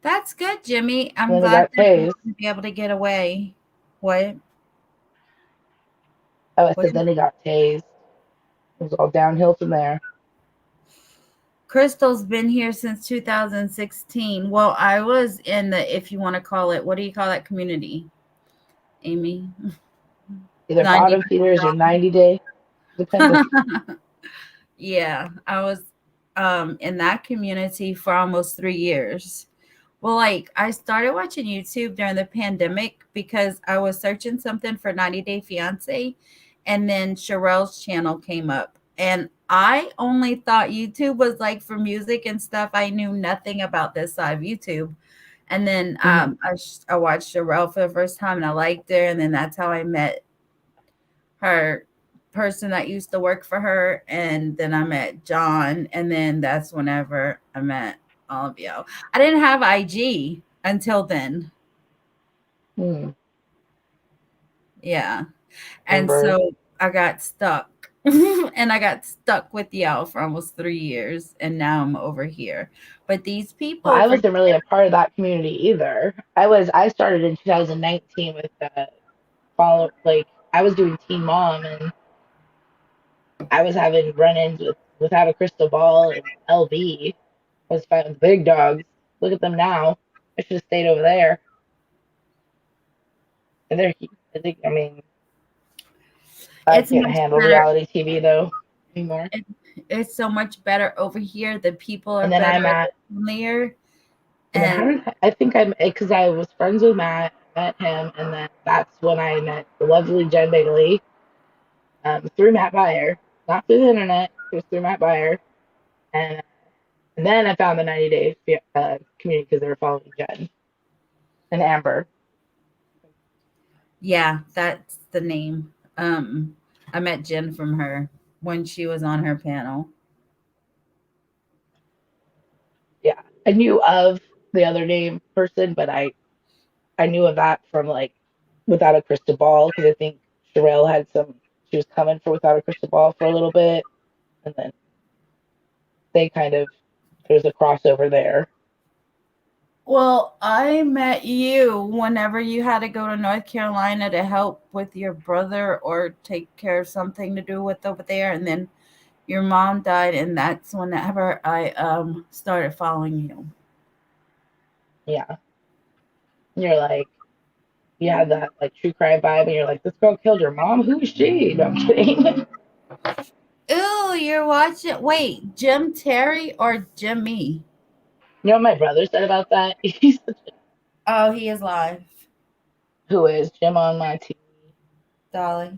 That's good, Jimmy. And I'm then he glad got that you're tased. going to be able to get away. What? Oh, I What? said then he got tased. It was all downhill from there. Crystal's been here since 2016. Well, I was in the, if you want to call it, what do you call that community, Amy? Either 90 bottom feeders or 90-day, depending. Yeah, I was in that community for almost 3 years. Well, like I started watching YouTube during the pandemic because I was searching something for 90 Day Fiance, and then Sherelle's channel came up. And I only thought YouTube was like for music and stuff. I knew nothing about this side of YouTube. And then Mhm. I watched Sherelle for the first time and I liked her. And then that's how I met her person that used to work for her. And then I met John. And then that's whenever I met all of you. I didn't have IG until then. Hmm. Yeah. And Remember? so I got stuck. And I got stuck with y'all for almost 3 years. And now I'm over here. But these people Well, I over wasn't really a part of that community either. I started in 2019 with I was doing Teen Mom, and I was having run-ins with Without a Crystal Ball and LB. I was fighting with big dogs. Look at them now. I should have stayed over there. And I think, I mean, I it's can't much handle better. reality TV though anymore. It, it's so much better over here. The people are And then better, I'm at, they're friendlier, and then and I think because I was friends with Matt, met him, and then that's when I met the lovely Jen Bailey, through Matt Byer, not through the internet. It was through Matt Byer, and and then I found the 90 Day community because they were following Jen and Amber. yeah, that's the name. I met Jen from her when she was on her panel. Yeah, I knew of the other name person, but I knew of that from like Without a Crystal Ball because I think Sherelle had some. She was coming for Without a Crystal Ball for a little bit, and then they kind of there's a crossover there. Well, I met you whenever you had to go to North Carolina to help with your brother or take care of something to do with over there, and then your mom died, and that's whenever I started following you. Yeah, and you're like you have that like true crime vibe, and you're like, this girl killed your mom. Who is she? No, I'm kidding. Ooh, you're watching. Wait, Jim Terry or Jimmy? You know what my brother said about that? Oh, he is live, Who is Jim on my TV? Dolly.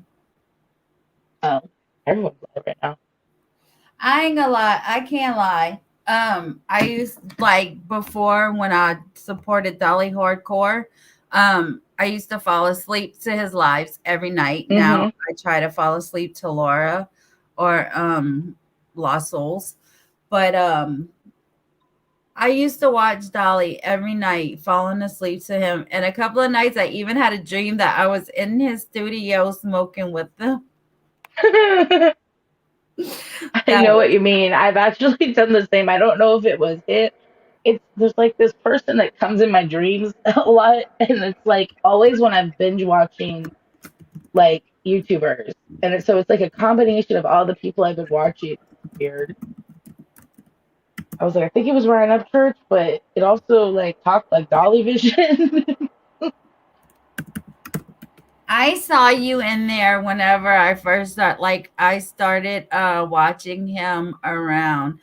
Oh, everyone's live right now. I ain't gonna lie. I can't lie. I used like before when I supported Dolly hardcore. I used to fall asleep to his lives every night. Now Mm-hmm. I try to fall asleep to Laura or Lost Souls. But I used to watch Dolly every night, falling asleep to him. And a couple of nights I even had a dream that I was in his studio smoking with them. I That know was what you mean. I've actually done the same. I don't know if it was it. It's there's like this person that comes in my dreams a lot, and it's like always when I'm binge watching like YouTubers, and so it's like a combination of all the people I've been watching. Weird. I was like, I think it was Ryan Upchurch, but it also like talked like Dolly Vision. I saw you in there whenever I first I started watching him around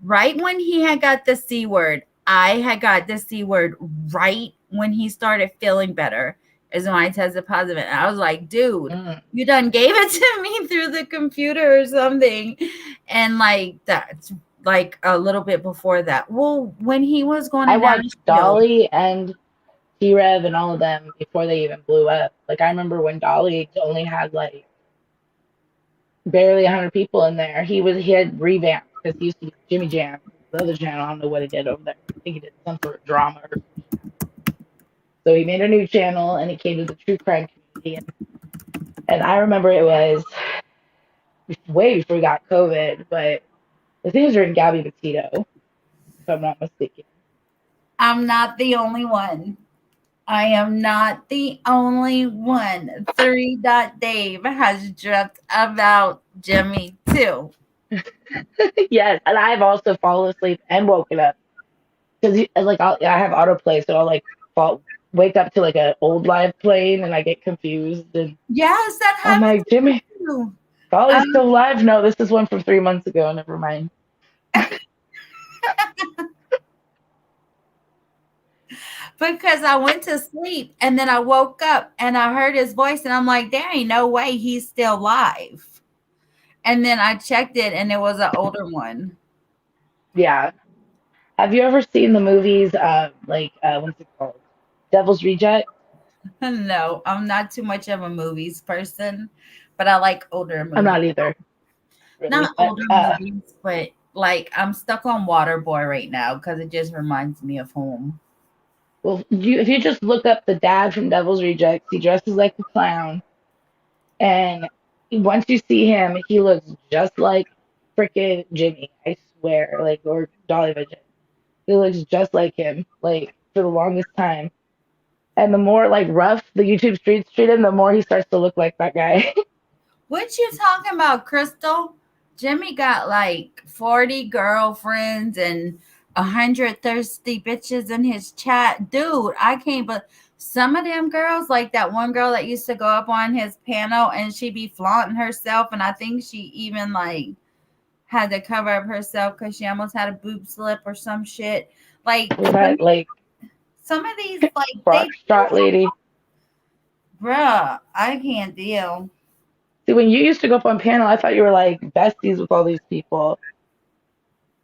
right when he had got the C word. I had got the C word right when he started feeling better, is when I tested positive. And I was like, dude, you done gave it to me through the computer or something. And like that's like a little bit before that. Well, when he was going I to watched Nashville. Dolly and T-Rev and all of them before they even blew up. Like I remember when Dolly only had like barely 100 people in there. He had revamped because he used to do Jimmy Jam, the other channel. I don't know what he did over there. I think he did some sort of drama or some shit. So he made a new channel and he came to the true crime community. And I remember it was way before we got COVID, but I think it was during Gabby Petito, if I'm not mistaken. I'm not the only one. I am not the only one. Three Dot Dave has dreamt about Jimmy too. Yes, and I've also fallen asleep and woken up because like I have autoplay, so I'll like wake up to like an old live playing, and I get confused, and Yes, that I'm happened like, Jimmy, to me too. Dolly's Um, still live? No, this is one from 3 months ago. Never mind. because I went to sleep and then I woke up and I heard his voice and I'm like, there ain't no way he's still live. And then I checked it and it was an older one. Yeah. Have you ever seen the movies? What's it called? Devil's Reject. No, I'm not too much of a movies person, but I like older I'm movies. not either, really, Not but older movies, but like I'm stuck on Waterboy right now because it just reminds me of home. well, if you just look up the dad from Devil's Rejects, he dresses like a clown, and once you see him, he looks just like freaking Jimmy. I swear, like or Dolly Vision. He looks just like him, like for the longest time. And the more like rough the YouTube streets treat him, the more he starts to look like that guy. What you talking about, Crystal? Jimmy got like 40 girlfriends and 100 thirsty bitches in his chat. Dude, I can't but some of them girls, like that one girl that used to go up on his panel and she be flaunting herself, and I think she even like had to cover up herself because she almost had a boob slip or some shit. Like Was that like some of these, like they Foxtrot lady? bruh, I can't deal. See, when you used to go up on panel, I thought you were like besties with all these people.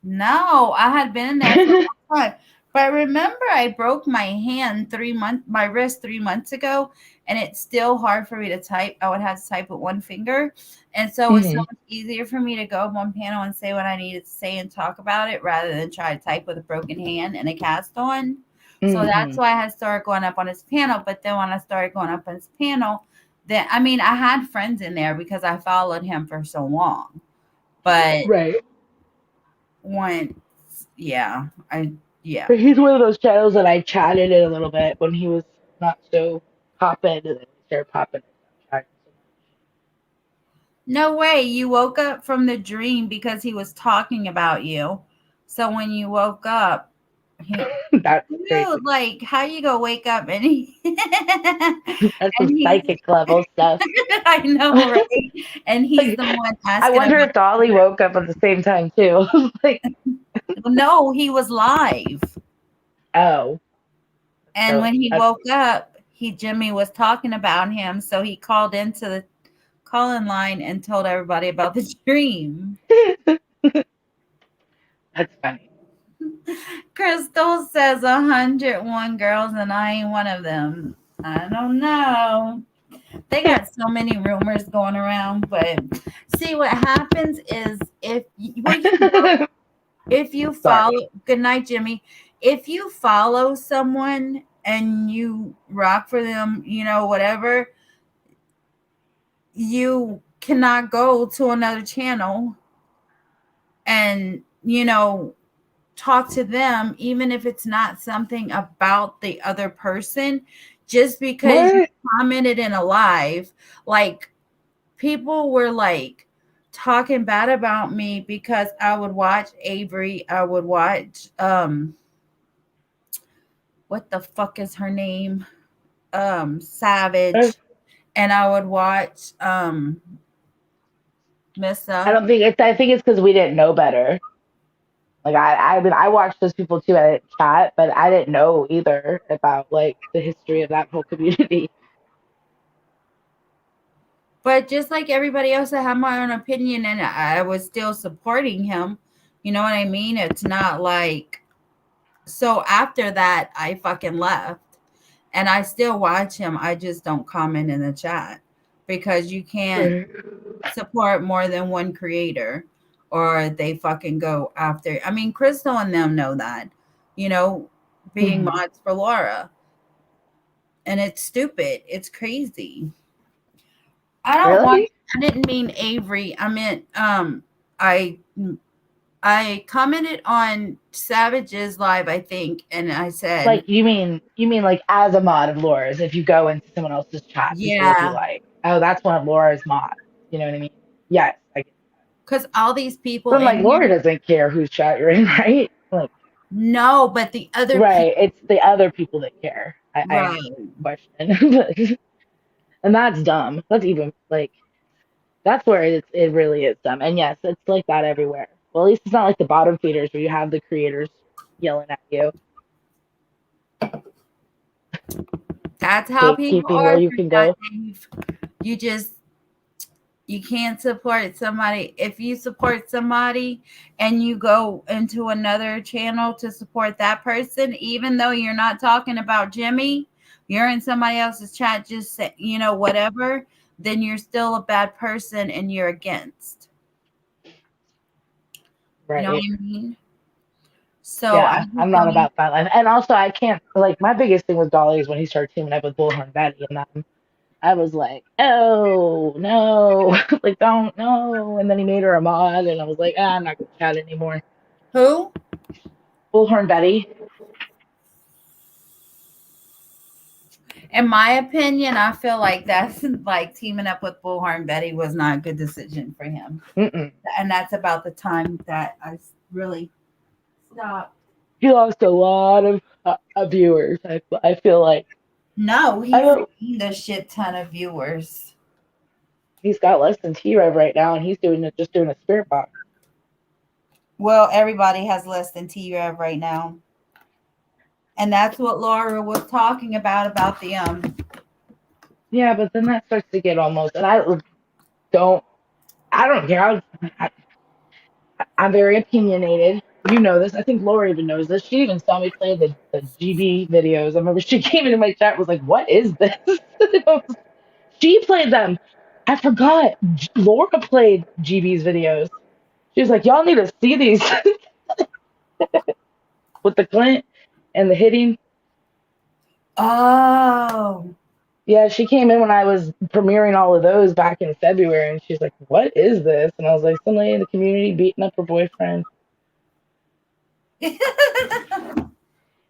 No, I had been in there for a long time. But remember, I broke my wrist 3 months ago, and it's still hard for me to type. I would have to type with one finger. And so it's so Mhm. much easier for me to go up on panel and say what I needed to say and talk about it rather than try to type with a broken hand and a cast on. So that's Mhm. why I had started going up on his panel. But then when I started going up on his panel, then I mean, I had friends in there because I followed him for so long. But Right. when yeah, yeah. But he's one of those channels that I chatted in a little bit when he was not so popping, and then he started popping. I stopped chatting so No way. You woke up from the dream because he was talking about you. So when you woke up, he much. That's dude, crazy. like how you go wake up and he That's some and he's psychic level stuff. I know, right? And he's Like, the one I asking wonder about if Dolly woke up at the same time too. Like, no, he was live. oh, And so when he that's woke up, Jimmy was talking about him. So he called into the call-in line and told everybody about the dream. that's funny. Crystal says 101 girls, and I ain't one of them. I don't know. They got so many rumors going around, but see what happens is if you Sorry. follow. Good night, Jimmy. If you follow someone and you rock for them, whatever, you cannot go to another channel and talk to them, even if it's not something about the other person, just because you What? commented in a live. Like people were like talking bad about me because I would watch Avery, I would watch what the fuck is her name? That's Savage. and I would watch I Missa. don't think it's. I think it's because we didn't know better. Like I mean, I watched those people too. I didn't chat, but I didn't know either about like the history of that whole community. But just like everybody else, I have my own opinion, and I was still supporting him. You know what I mean? It's not like so after that, I fucking left, and I still watch him. I just don't comment in the chat because you can't support more than one creator, or they fucking go after. I mean, Crystal and them know that, you know, being Mhm. mods for Laura, and it's stupid. It's crazy. I don't want. Really? I didn't mean Avery. I meant I I commented on Savage's live, I think, and I said, Like you mean like as a mod of Laura's, if you go into someone else's chat, people will be yeah, like, "Oh, that's one of Laura's mods." You know what I mean? Yes, I get. because all these people But in like Laura here, doesn't care whose chat you're in, right? Like, no, but the other people, right? It's the other people that care. I right? understand the question, and that's dumb. That's even like that's where it really is dumb. And yes, it's like that everywhere. Well, at least it's not like the bottom feeders where you have the creators yelling at you, That's how people gatekeeping where are you through can that, go. Dave. You just you can't support somebody if you support somebody and you go into another channel to support that person, even though you're not talking about Jimmy, you're in somebody else's chat, just say, you know, whatever, then you're still a bad person and you're against. You know what Right. I mean? So I Yeah, I'm just not don't. about that life. And also, I can't, like, my biggest thing with Dolly is when he started teaming up with Bullhorn Betty, and then I was like, oh, no, like, don't, no. And then he made her a mod, and I was like, I'm not going to chat anymore. Who? Bullhorn Betty. In my opinion, I feel like that's like teaming up with Bullhorn Betty was not a good decision for him. Mm-mm. And that's about the time that I really stopped. He lost a lot of viewers. I feel like, No, I he's don't, gained a shit ton of viewers. he's got less than T-Rev right now, and he's just doing a spirit box. Well, everybody has less than T-Rev right now. And that's what Laura was talking about the Yeah, but then that starts to get almost, and don't, I don't care. I'm very opinionated. You know this. I think Laura even knows this. She even saw me play the GB videos. I remember she came into my chat and was like, "What is this?" She played them. I forgot. Laura played GB's videos. She was like, "Y'all need to see these with the Clint and the hitting." Oh. Yeah, she came in when I was premiering all of those back in February, and she's like, "What is this?" And I was like, "Somebody in the community beating up her boyfriend."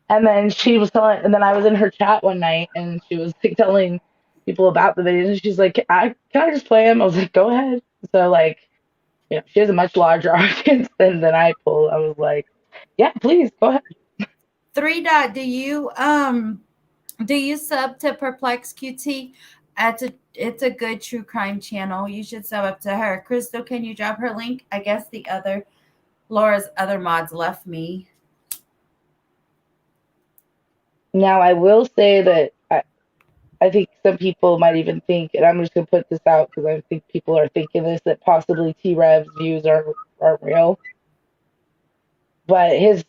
And then she was telling, and then I was in her chat one night, and she was like, telling people about the videos, and she's like, can I just play them?" I was like, "Go ahead." So like, she has a much larger audience than I pull. I was like, "Yeah, please go ahead." Three Dot, do you sub to Perplex QT? It's a good true crime channel. You should sub up to her. Crystal, can you drop her link? I guess the other Laura's other mods left me. Now I will say that I think some people might even think, and I'm just gonna put this out because I think people are thinking this, that possibly T Rev's views aren't real, but his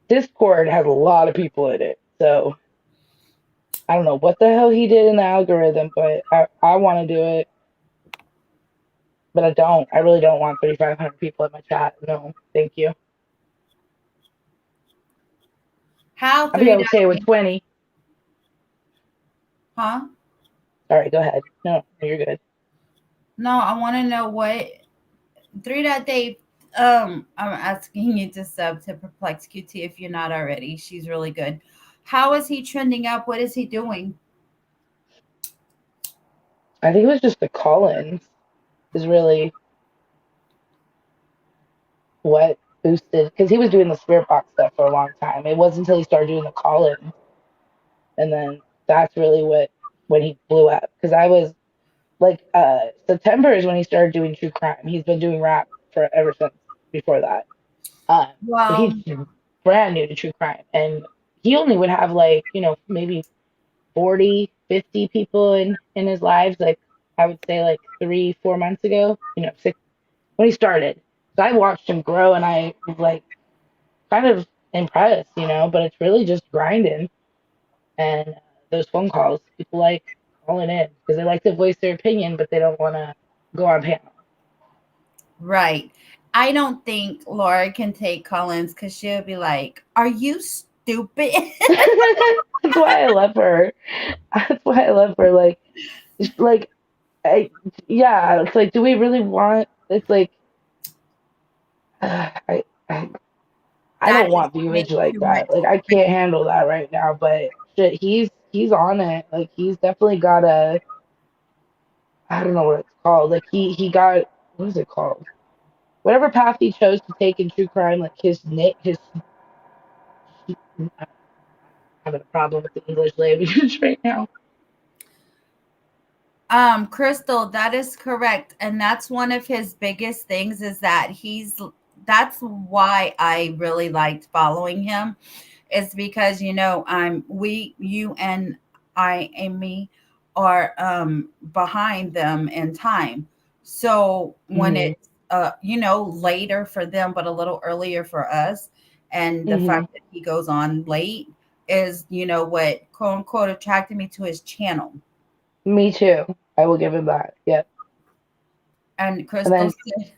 Discord has a lot of people in it, so I don't know what the hell he did in the algorithm, but I want to do it, but I don't. I really don't want 3,500 people in my chat. No, thank you. How I'd be Three okay with Dot? 20. Huh? Sorry, go ahead. No, you're good. No, I want to know what Three Dot Dave. I'm asking you to sub to Perplex QT if you're not already. She's really good. How is he trending up? What is he doing? I think it was just the call-ins is really what boosted, because he was doing the spirit box stuff for a long time. It wasn't until he started doing the call-ins, and then that's really what when he blew up, because I was like, September is when he started doing true crime. He's been doing rap for ever since before that. But he's Well, brand new to true crime, and he only would have like, maybe 40, 50 people in his lives, like I would say like 3, 4 months ago, 6 when he started. So I watched him grow, and I was like kind of impressed, but it's really just grinding. And those phone calls, people like calling in because they like to voice their opinion, but they don't want to go on panel. right. I don't think Laura can take Collins because she'll be like, "Are you stupid?" That's why I love her. That's why I love her. Like, I, yeah, it's like, do we really want? It's like, I I That don't is want way viewage like too much. that. Like, I can't handle that right now. But shit, he's on it. Like, he's definitely got a, I don't know what it's called. Like, he got, what is it called? Whatever path he chose to take in true crime, like his I'm having a problem with the English language right now. Crystal, that is correct. And that's one of his biggest things is that that's why I really liked following him. Is because, you and I, Amy, are behind them in time. So when Hmm. it's later for them, but a little earlier for us, and the Hmm. fact that he goes on late is, what quote unquote attracted me to his channel. Me too. I will give him that. Yep. And And Crystal then, said,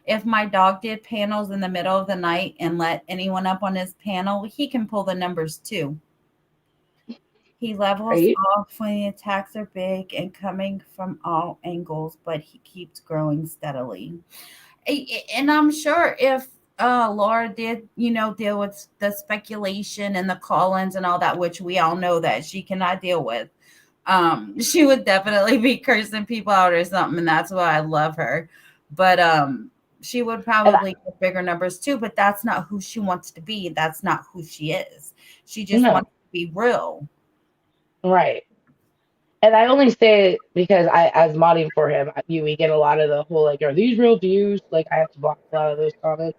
if my dog did panels in the middle of the night and let anyone up on his panel, he can pull the numbers too. He levels right? off when the attacks are big and coming from all angles, but he keeps growing steadily. And I'm sure if Laura did, deal with the speculation and the call-ins and all that, which we all know that she cannot deal with, she would definitely be cursing people out or something, and that's why I love her. But she would And probably get bigger numbers too, but that's not who she wants to be. That's not who she is. She just no, wants to be real. right. And I only say it because as modding for him, we get a lot of the whole like, are these real views? Like, I have to block a lot of those comments.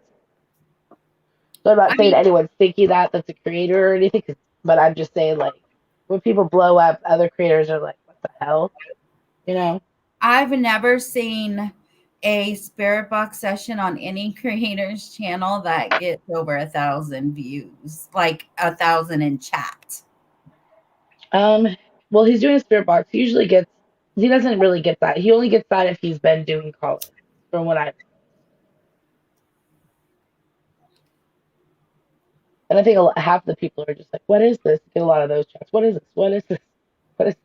So I'm I not saying mean, anyone's thinking that's a creator or anything, but I'm just saying, like, when people blow up, other creators are like, what the hell? You know? I've never seen a spirit box session on any creator's channel that gets over 1,000 views, like 1,000 in chat. Um, well, he's doing a spirit box. He doesn't really get that. He only gets that if he's been doing call-ins, from what I, and I think half the people are just like, what is this? Get a lot of those chats. What is this? What is this? What is,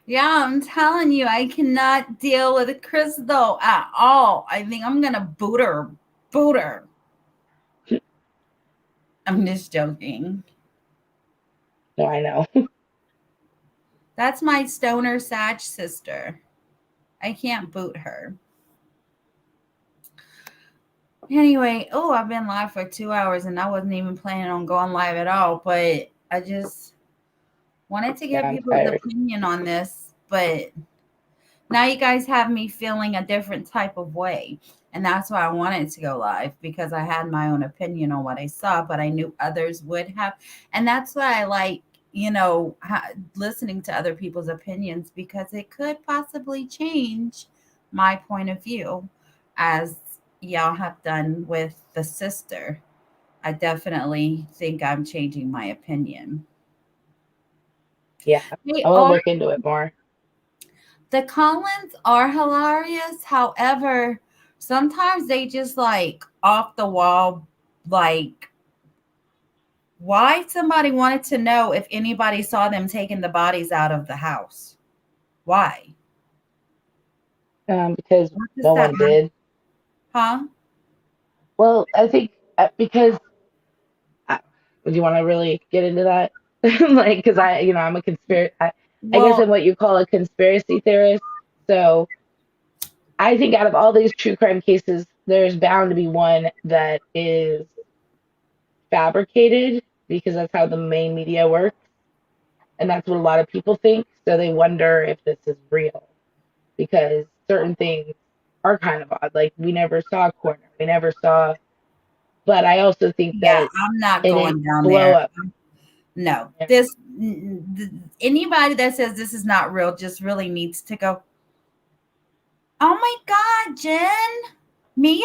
Yeah, I'm telling you, I cannot deal with Crystal at all. I think I'm gonna boot her. Boot her. I'm just joking. no, I know. That's my stoner Sag sister. I can't boot her. Anyway, oh, I've been live for 2 hours and I wasn't even planning on going live at all, but I just wanted to Yeah, get I'm people's tired. opinion on this. But now you guys have me feeling a different type of way. And that's why I wanted to go live because I had my own opinion on what I saw, but I knew others would have. And that's why I like, listening to other people's opinions because it could possibly change my point of view as y'all have done with the sister. I definitely think I'm changing my opinion. Yeah, They I want to are look into it more. The Collins are hilarious. However, sometimes they just like off the wall, like why somebody wanted to know if anybody saw them taking the bodies out of the house. Why? Because What does no that one matter? did. Huh? Well, I think because do you want to really get into that? Like, because I'm a I guess Well, I'm what you call a conspiracy theorist. So I think out of all these true crime cases, there's bound to be one that is fabricated because that's how the main media works. And that's what a lot of people think. So they wonder if this is real because certain things are kind of odd. Like we never saw a corner. We never saw, but I also think Yeah, that I'm not it going didn't down blow there. up. No, Yeah. anybody that says this is not real just really needs to go. Oh my God, Jen, Mia.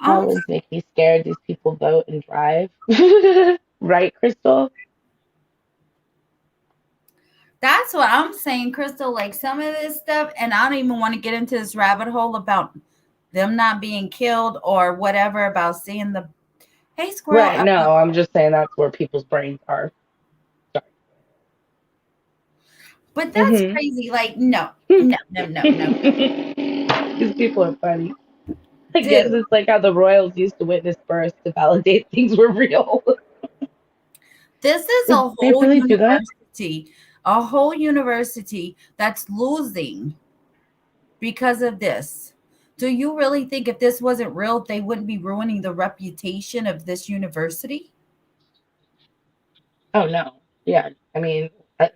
Collins make me scared. These people vote and drive. Right, Crystal? That's what I'm saying, Crystal. Like some of this stuff, and I don't even want to get into this rabbit hole about them not being killed or whatever about seeing the hey squirrel. Right, no, I'm just saying that's where people's brains are. Sorry. But that's crazy. Like, no. These people are funny. I guess Dude, it's like how the royals used to witness births to validate things were real. this is a They whole really do that? university that's losing because of this. Do you really think if this wasn't real, they wouldn't be ruining the reputation of this university? Oh no. Yeah, I mean, I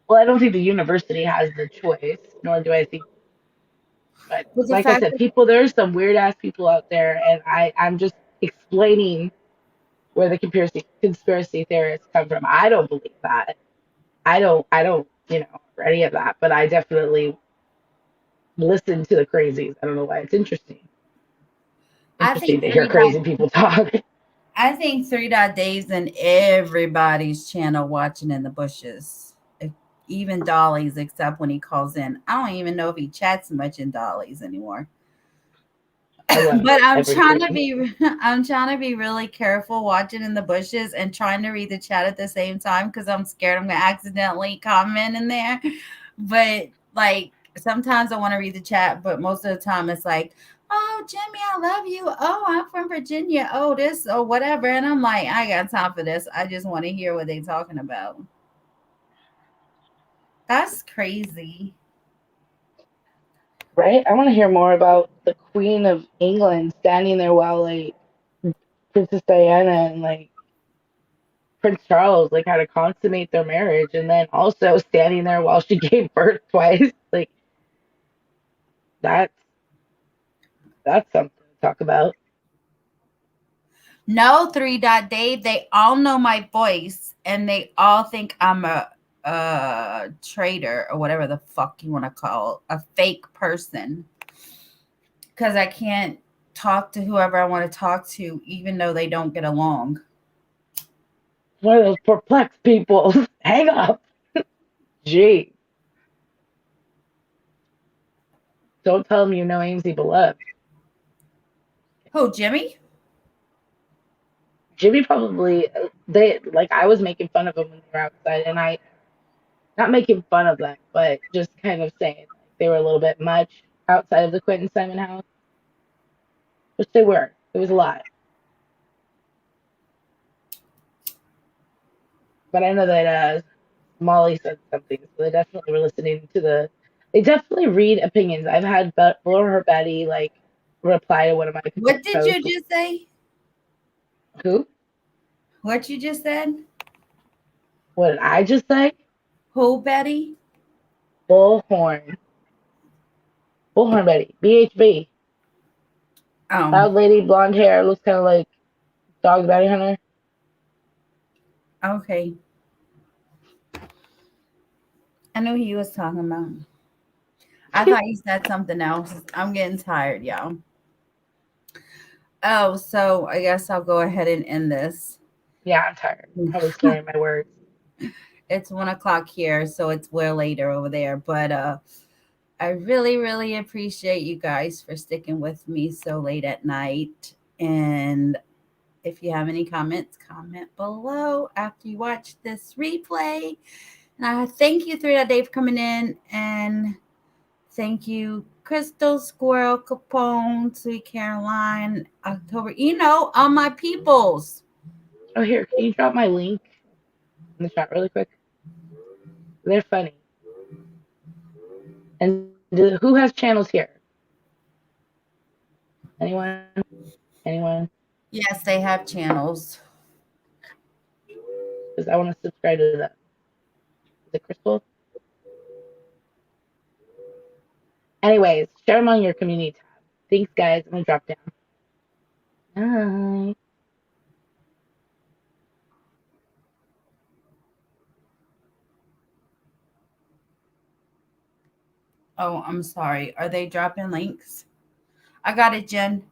don't think the university has the choice, nor do I think. But But the like I fact said, that there's some weird ass people out there, and I'm just explaining where the conspiracy theorists come from. I don't believe that. I don't, or any of that. But I definitely listen to the crazies. I don't know why it's interesting. I Interesting think to hear crazy people talk. I think 3 Days in everybody's channel watching in the bushes. Even Dolly's, except when he calls in. I don't even know if he chats much in Dolly's anymore. But Everything. I'm trying to be really careful watching in the bushes and trying to read the chat at the same time because I'm scared I'm gonna accidentally comment in there. But like sometimes I want to read the chat, but most of the time it's like, oh Jimmy, I love you. Oh, I'm from Virginia. Oh, this or whatever. And I'm like, I got time for this. I just want to hear what they're talking about. That's crazy. Right? I want to hear more about the Queen of England standing there while like Princess Diana and like Prince Charles like had to consummate their marriage, and then also standing there while she gave birth twice. Like that's that's something to talk about. No, 3 Dave. They all know my voice and they all think I'm a traitor or whatever the fuck you want to call a fake person. Because I can't talk to whoever I want to talk to, even though they don't get along. One of those perplexed people. Hang up. Gee. Don't tell them you know Ainsley Beloved. Who, Jimmy? Jimmy probably I was making fun of them when they were outside, and I not making fun of them, but just kind of saying like they were a little bit much outside of the Quentin Simon house, which they were. It was a lot. But I know that Molly said something, so they definitely were listening to They definitely read opinions. I've had Laura Betty like reply to one of my What did you posts. just say? Who? What you just said? What did I just say? Who, Betty? Bullhorn. Bullhorn Betty. BHB. Loud lady, blonde hair, looks kind of like Dog Bounty Hunter. Okay. I knew he was talking about. I thought you said something else. I'm getting tired, y'all. Oh, so I guess I'll go ahead and end this. Yeah, I'm tired. I'm probably slurring my words. It's 1:00 here, so it's way later over there. But I really, really appreciate you guys for sticking with me so late at night. And if you have any comments, comment below after you watch this replay. And I thank you, 3 Dave, for coming in. And thank you, Crystal, Squirrel, Capone, Sweet Caroline, October. All my peoples. Oh, here, can you drop my link in the chat really quick? They're funny. And Who has channels here? Anyone? Anyone? Yes, they have channels. Because I want to subscribe to them. Is it Crystal? Anyways, share them on your community tab. Thanks, guys. I'm going to drop down. Bye. Oh, I'm sorry. Are they dropping links? I got it, Jen.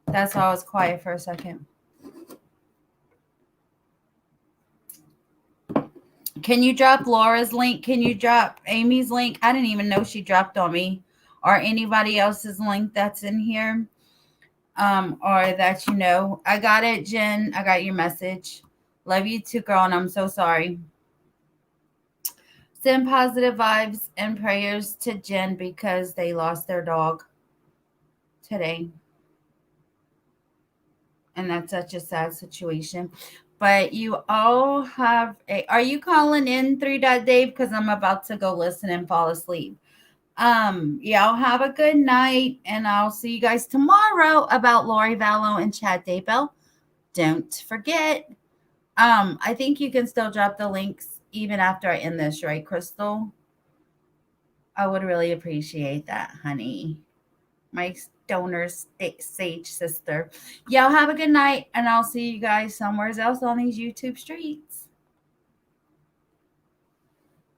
That's why I was quiet for a second. Can you drop Laura's link? Can you drop Amy's link? I didn't even know she dropped on me. Or anybody else's link that's in here. Or that you know. I got it, Jen. I got your message. Love you too, girl, and I'm so sorry. Send positive vibes and prayers to Jen because they lost their dog today. And that's such a sad situation. But you all have are you calling in 3.Dave? Because I'm about to go listen and fall asleep. Y'all have a good night, and I'll see you guys tomorrow about Lori Vallow and Chad Daybell. Don't forget. I think you can still drop the links even after I end this, right, Crystal? I would really appreciate that, honey. My stoner sage sister. Y'all have a good night, and I'll see you guys somewhere else on these YouTube streets.